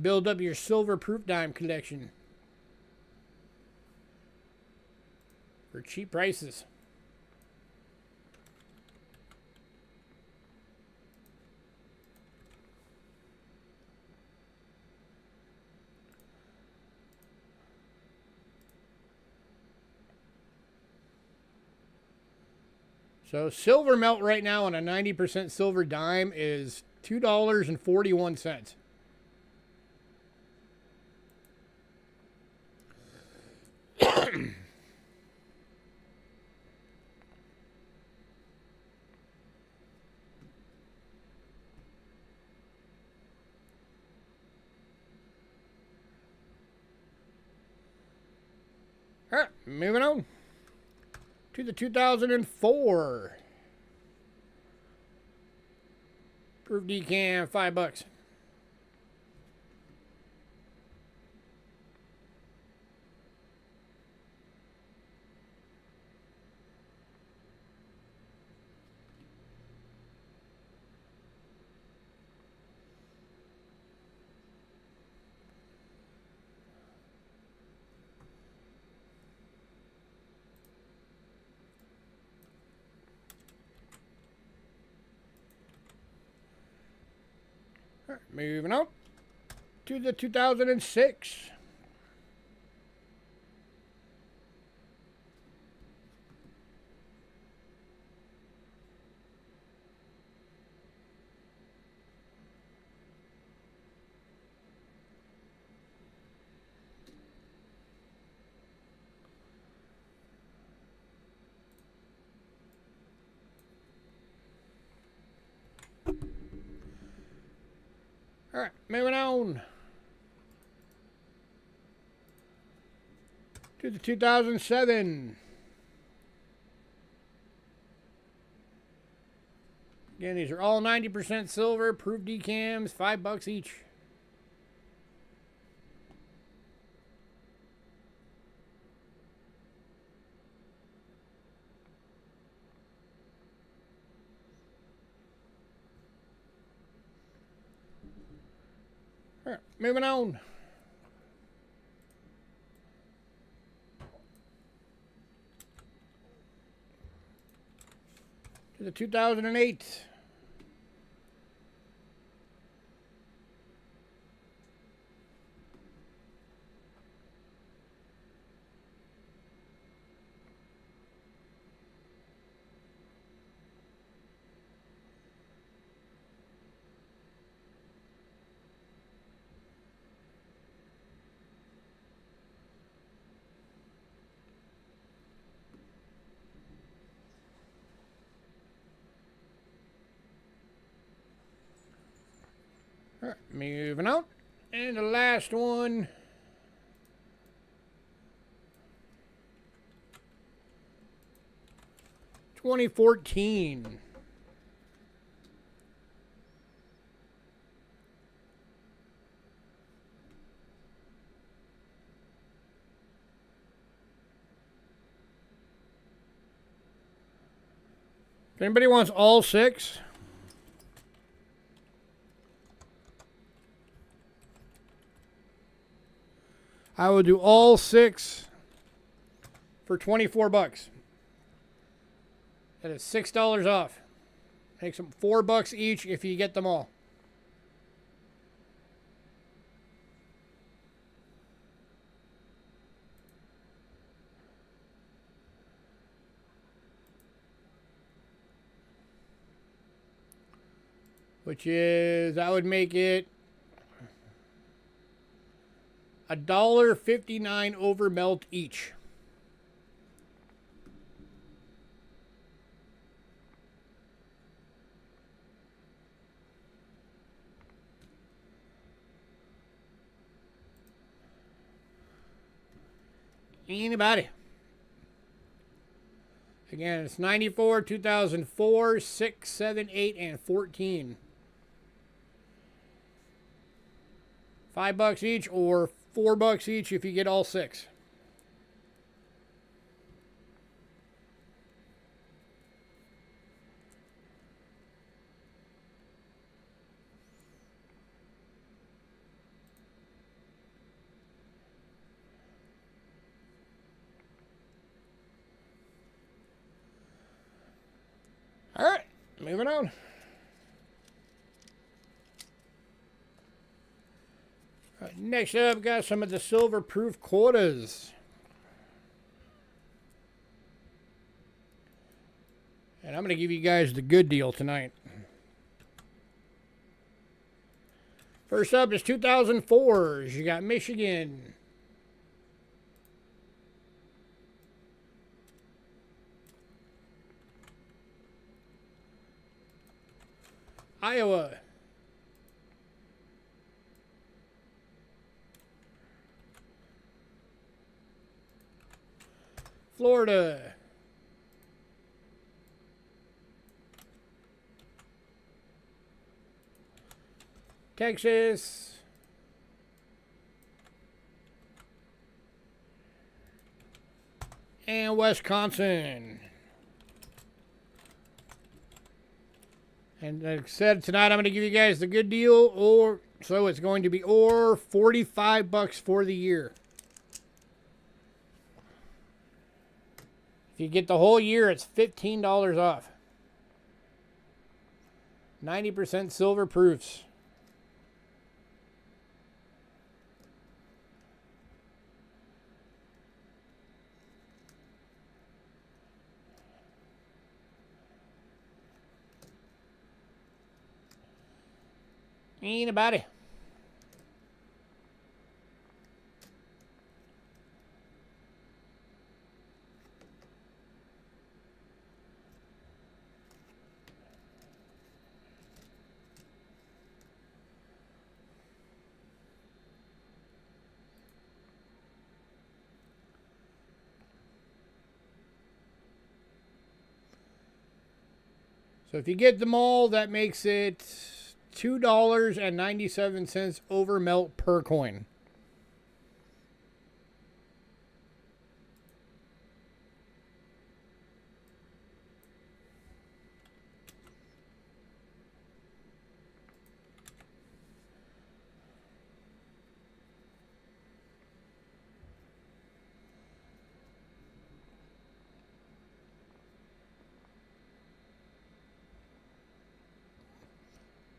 build up your silver proof dime collection for cheap prices. So silver melt right now on a 90% silver dime is $2.41. All right, moving on to the 2004 proof decam, $5. All right, moving on to the 2006. All right, moving on to the 2007. Again, these are all 90% silver, proof decams, $5 each. All right, moving on to the 2008. All right, moving on. And the last one. $2014. If anybody wants all 6, I will do all 6 for 24 bucks. That is $6 off. Makes them $4 each if you get them all. Which is, that would make it $1.59 over melt each. Anybody? Again, it's 94, 2004, 6, 7, 8, and 14. $5 each or $4 each if you get all 6. All right, moving on. All right, next up, got some of the silver proof quotas. And I'm going to give you guys the good deal tonight. First up is 2004s. You got Michigan. Iowa. Florida. Texas. And Wisconsin. And like I said, tonight I'm going to give you guys the good deal, or so it's going to be, or $45 for the year. If you get the whole year, it's $15 off. 90% silver proofs. Anybody? So if you get them all, that makes it $2.97 over melt per coin.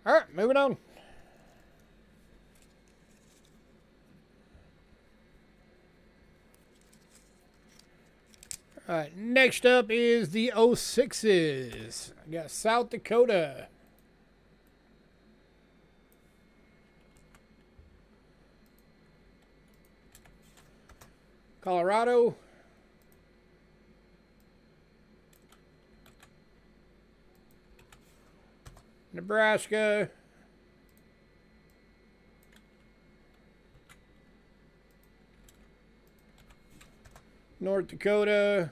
All right, moving on. All right, next up is the 06s. I got South Dakota. Colorado. Nebraska. North Dakota,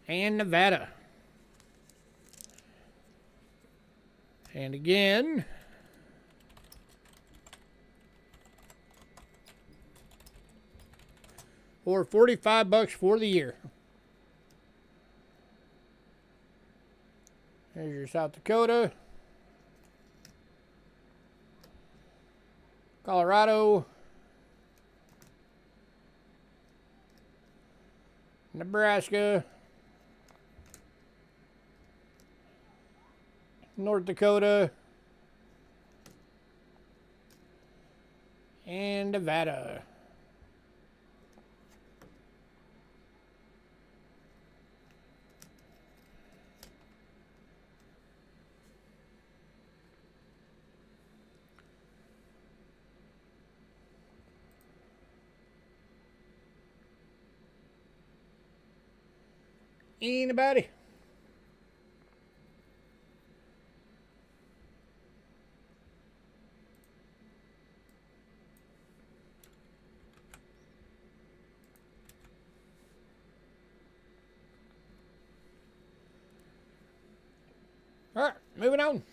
and Nevada. And again, or $45 for the year. There's your South Dakota, Colorado, Nebraska, North Dakota, and Nevada. Anybody? All right, moving on.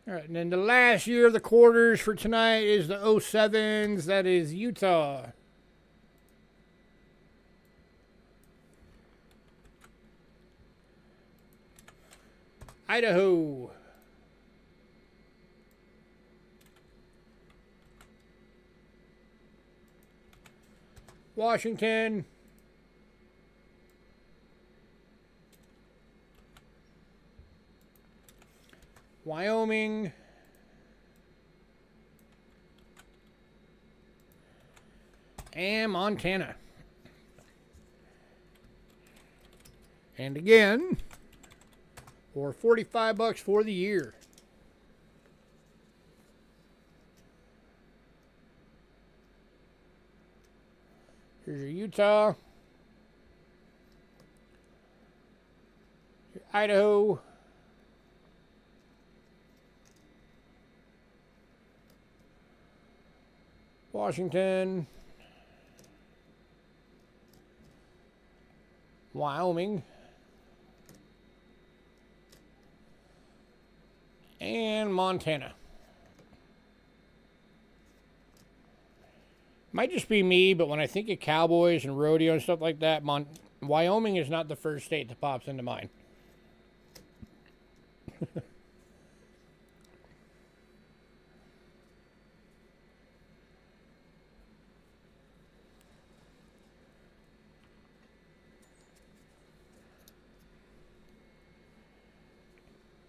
All right, and then the last year of the quarters for tonight is the 07s. That is Utah, Idaho, Washington, Wyoming, and Montana. And again, for $45 for the year. Here's your Utah, your Idaho, Washington, Wyoming, and Montana. Might just be me, but when I think of cowboys and rodeo and stuff like that, Wyoming is not the first state that pops into mind.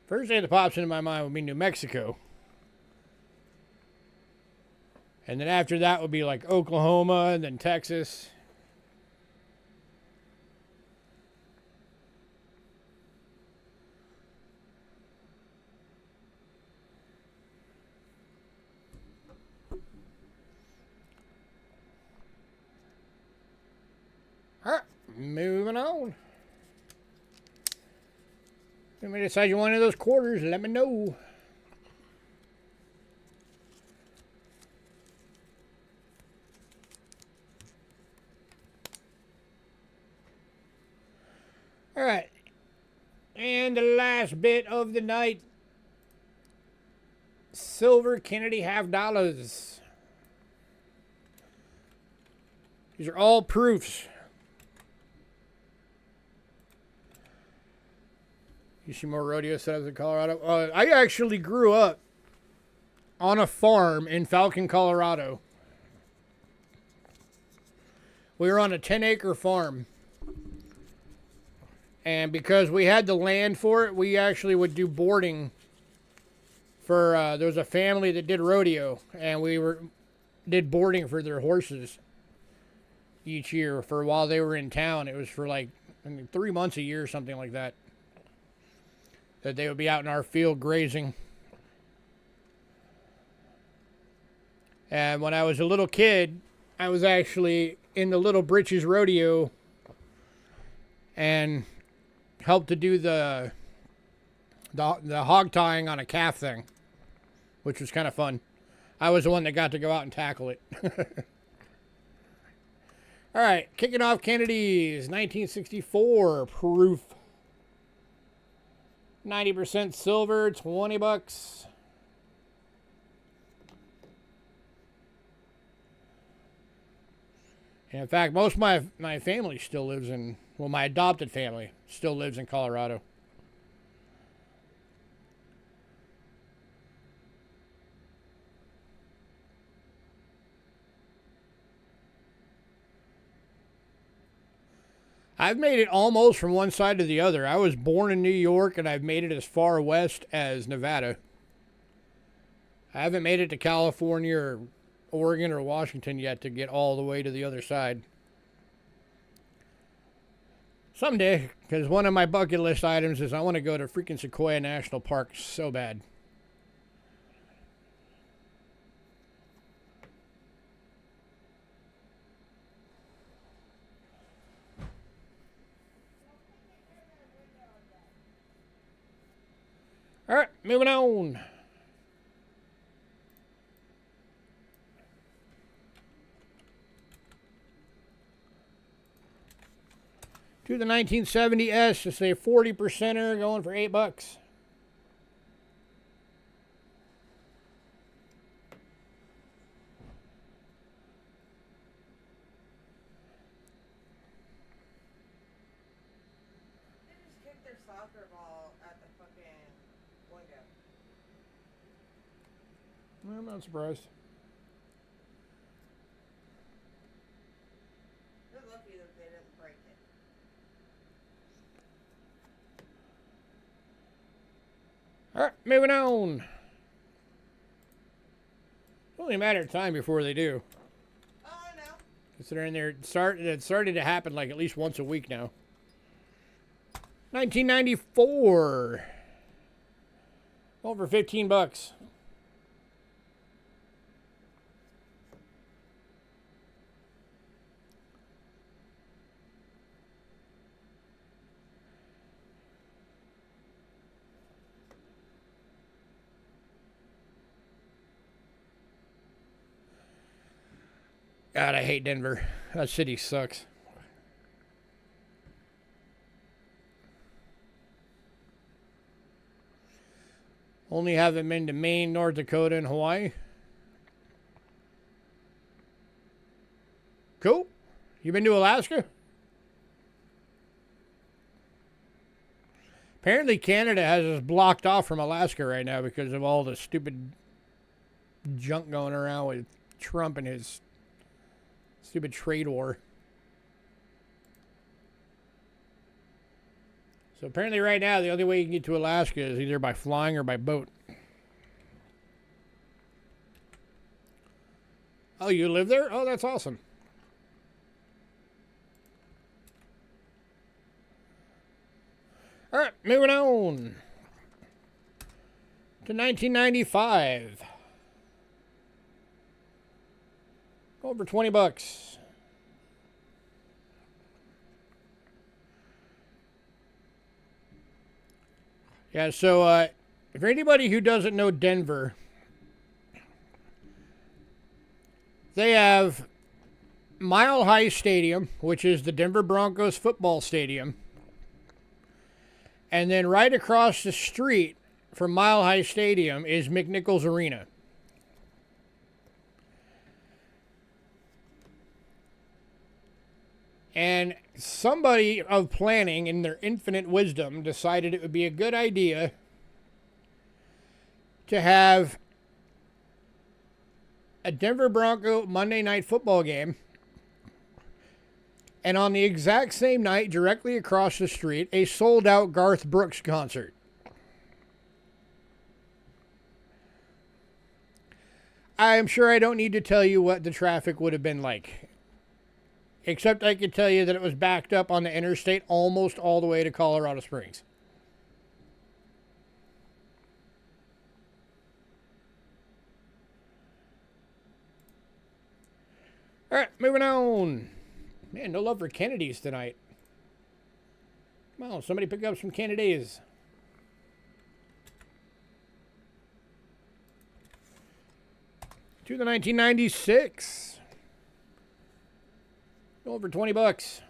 First state that pops into my mind would be New Mexico. And then after that would be like Oklahoma and then Texas. All right, moving on. If you decide you want one of those quarters, let me know. All right. And the last bit of the night. Silver Kennedy $50. These are all proofs. You see more rodeo setups in Colorado? I actually grew up on a farm in Falcon, Colorado. We were on a 10-acre farm. And because we had the land for it, we actually would do boarding for, there was a family that did rodeo, and did boarding for their horses each year for while they were in town. It was for like 3 months a year, something like that. That they would be out in our field grazing. And when I was a little kid, I was actually in the Little Britches Rodeo and helped to do the The hog tying on a calf thing, which was kind of fun. I was the one that got to go out and tackle it. All right, kicking off Kennedy's 1964 proof. 90% silver, $20. And in fact, most of my family still lives in, well, my adopted family still lives in Colorado. I've made it almost from one side to the other. I was born in New York, and I've made it as far west as Nevada. I haven't made it to California or Oregon or Washington yet to get all the way to the other side. Someday, because one of my bucket list items is I want to go to freaking Sequoia National Park so bad. All right, moving on. To the 1970S, it's a 40%er going for $8. They just kicked their soccer ball at the fucking window. I'm not surprised. They're lucky that they didn't break it. All right, moving on. It's only a matter of time before they do. Oh, I know. Considering it's starting to happen like at least once a week now. 1994. Over $15. God, I hate Denver. That city sucks. Only haven't been to Maine, North Dakota, and Hawaii. Cool. You been to Alaska? Apparently Canada has us blocked off from Alaska right now because of all the stupid junk going around with Trump and his stupid trade war. So apparently right now the only way you can get to Alaska is either by flying or by boat. Oh, you live there? Oh, that's awesome. All right, moving on to 1995. Over $20. Yeah, so if anybody who doesn't know Denver, they have Mile High Stadium, which is the Denver Broncos football stadium. And then right across the street from Mile High Stadium is McNichols Arena. And somebody of planning, in their infinite wisdom, decided it would be a good idea to have a Denver Bronco Monday night football game. And on the exact same night, directly across the street, a sold-out Garth Brooks concert. I'm sure I don't need to tell you what the traffic would have been like. Except I could tell you that it was backed up on the interstate almost all the way to Colorado Springs. All right, moving on. Man, no love for Kennedys tonight. Come on, somebody pick up some Kennedys. To the 1996. Over 20 bucks.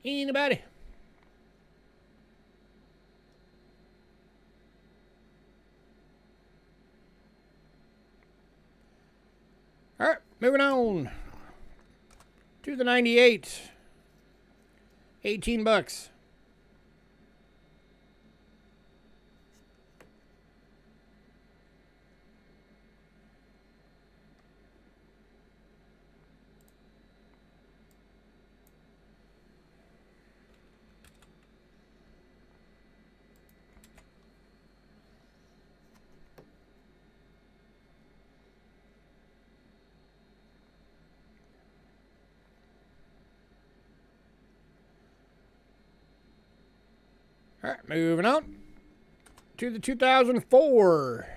Anybody? All right, moving on to the 98. 18 bucks. All right, moving on to the 2004.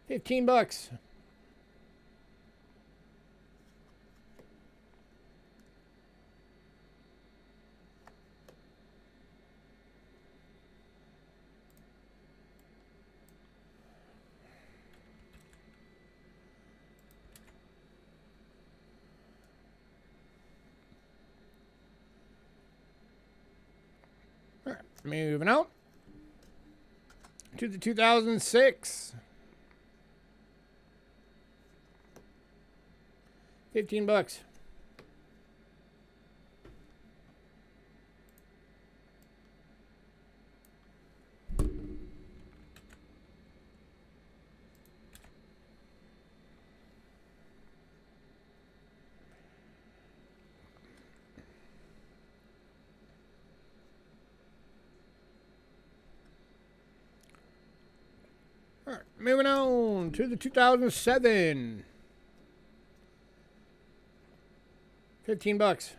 15 bucks. All right, moving on to the 2006. 15 bucks. All right, moving on to the 2007. 15 bucks.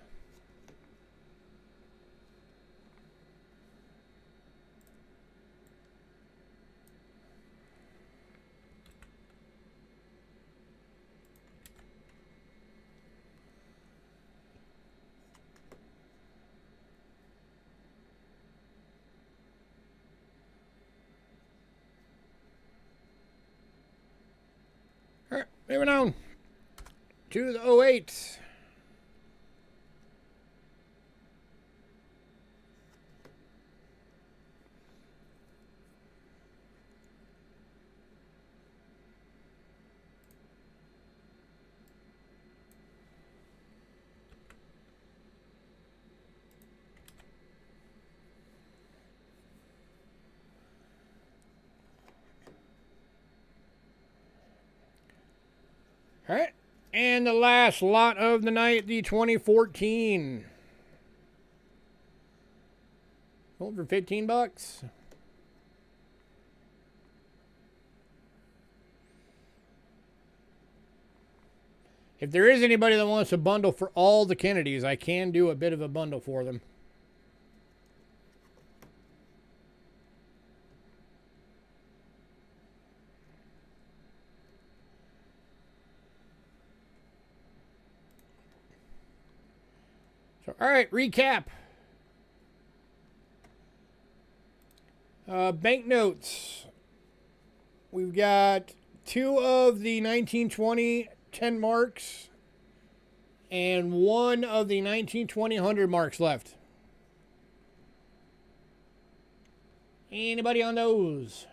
All right, moving on to the 08. All right, and the last lot of the night, the 2014. Sold for 15 bucks. If there is anybody that wants a bundle for all the Kennedys, I can do a bit of a bundle for them. So, all right, recap. Banknotes. We've got 2 of the 1920 10 marks and 1 of the 1920 100 marks left. Anybody on those?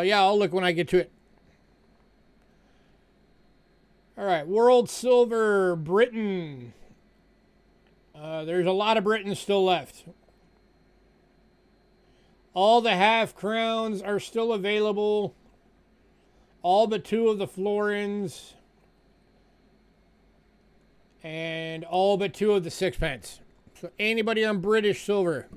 Yeah, I'll look when I get to it. All right, World Silver, Britain. There's a lot of Britain still left. All the half crowns are still available. All but 2 of the florins. And all but 2 of the sixpence. So anybody on British silver?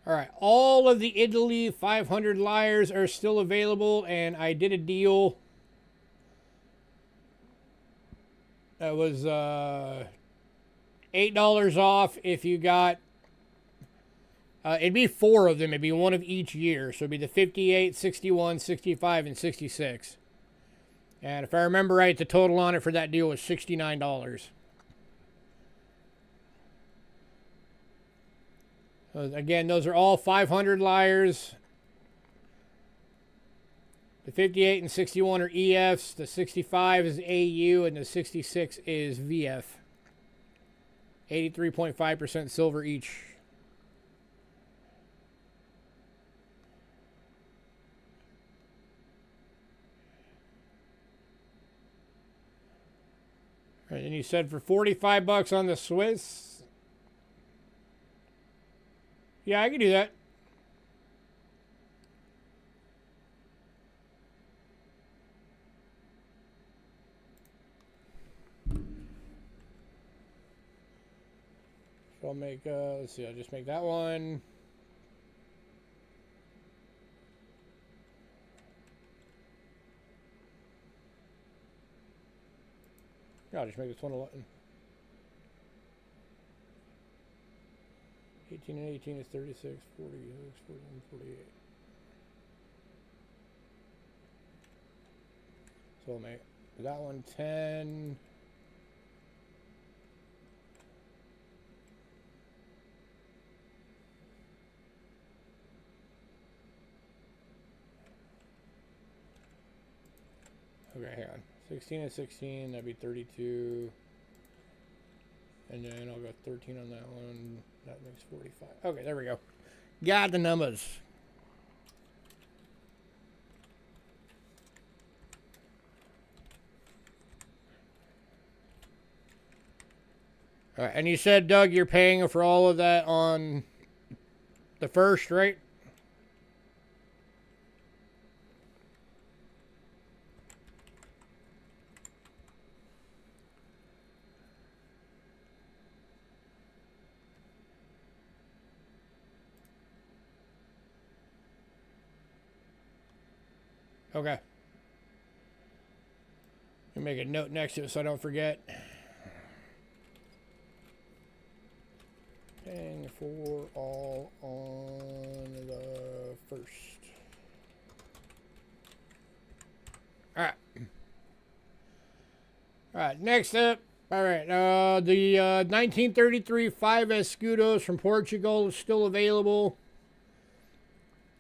All right, all of the Italy 500 lyres are still available, and I did a deal that was $8 off if you got, it'd be 4 of them, it'd be 1 of each year, so it'd be the 58, 61, 65, and 66. And if I remember right, the total on it for that deal was $69. Again, those are all 500 lyres. The 58 and 61 are EFs. The 65 is AU, and the 66 is VF. 83.5% silver each. All right, and you said for 45 bucks on the Swiss. Yeah, I can do that. So I'll make, let's see, I'll just make that one. Yeah, I'll just make this one 11. 18 and 18 is 36, 46, 41, 48. So I'll make that one 10. Okay, hang on. 16 and 16, that'd be 32. And then I'll go 13 on that one. That makes 45. Okay, there we go. Got the numbers. All right, and you said, Doug, you're paying for all of that on the first, right? Okay. I'll make a note next to it so I don't forget. Paying for all on the first. Alright. Alright, next up. Alright, the 1933 5 escudos from Portugal is still available.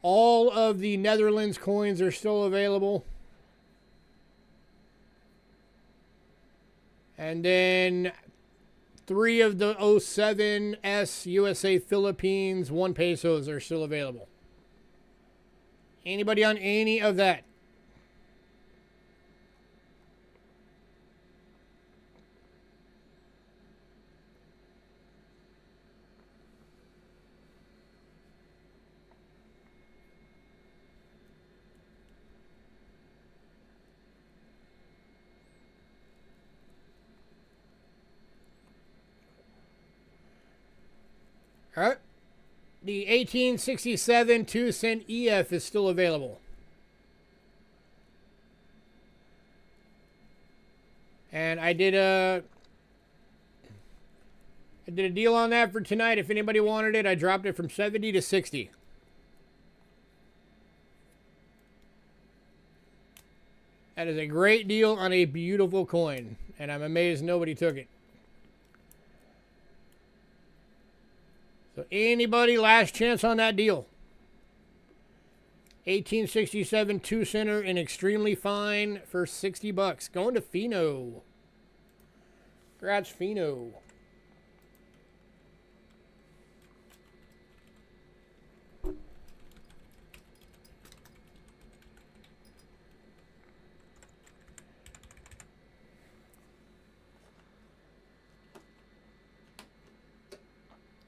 All of the Netherlands coins are still available. And then 3 of the 07S USA Philippines 1 pesos are still available. Anybody on any of that? All right. The 1867 2-cent EF is still available. And I did a deal on that for tonight. If anybody wanted it, I dropped it from 70 to 60. That is a great deal on a beautiful coin, and I'm amazed nobody took it. So anybody, last chance on that deal. 1867 2-center in extremely fine for $60. Going to Fino. Congrats, Fino.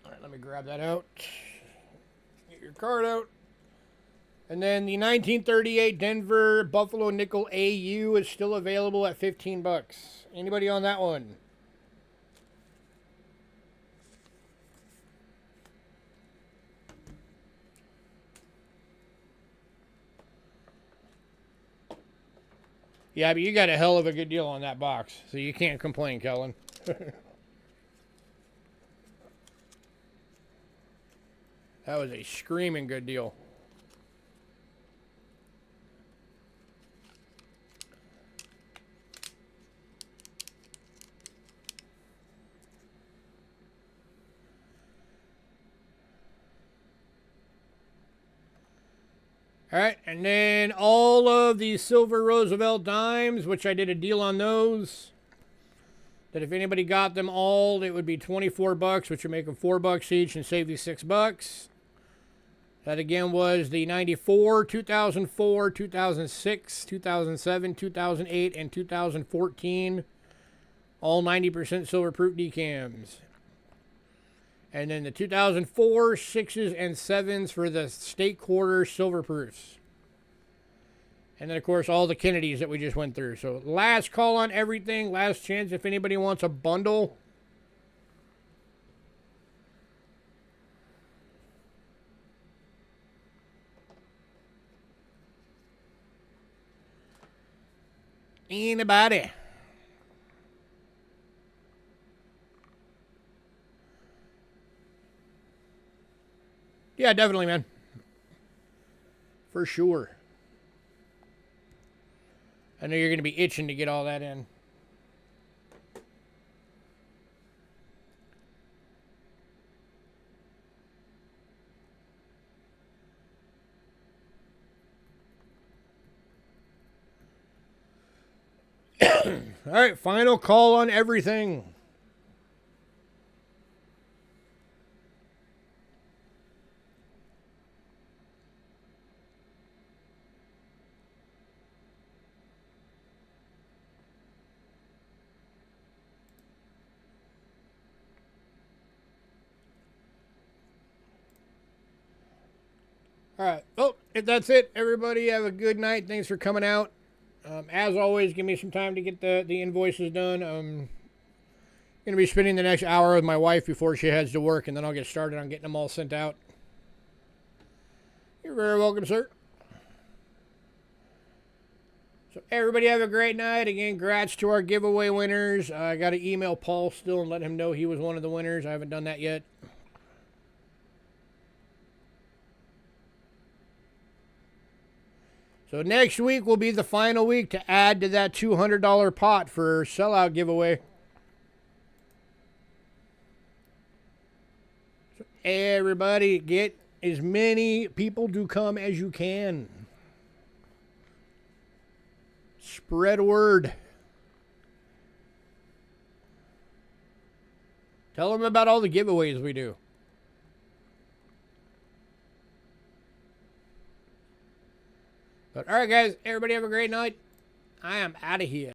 All right, let me grab that out. Get your card out. And then the 1938 Denver Buffalo Nickel AU is still available at $15. Anybody on that one? Yeah, but you got a hell of a good deal on that box, so you can't complain, Kellen. That was a screaming good deal. All right, and then all of the silver Roosevelt dimes, which I did a deal on those, that if anybody got them all, it would be $24, which would make them $4 each and save you $6. That again was the 94, 2004, 2006, 2007, 2008, and 2014. All 90% silver proof decams. And then the 2004 6s and 7s for the state quarter silver proofs. And then, of course, all the Kennedys that we just went through. So last call on everything. Last chance if anybody wants a bundle. Anybody? Yeah, definitely, man. For sure. I know you're going to be itching to get all that in. All right, final call on everything. All right. Well, if that's it, everybody have a good night. Thanks for coming out. As always, give me some time to get the invoices done. I'm going to be spending the next hour with my wife before she heads to work, and then I'll get started on getting them all sent out. You're very welcome, sir. So everybody have a great night. Again, congrats to our giveaway winners. I got to email Paul still and let him know he was one of the winners. I haven't done that yet. So next week will be the final week to add to that $200 pot for sellout giveaway. So everybody get as many people to come as you can. Spread word. Tell them about all the giveaways we do. But all right, guys, everybody have a great night. I am out of here.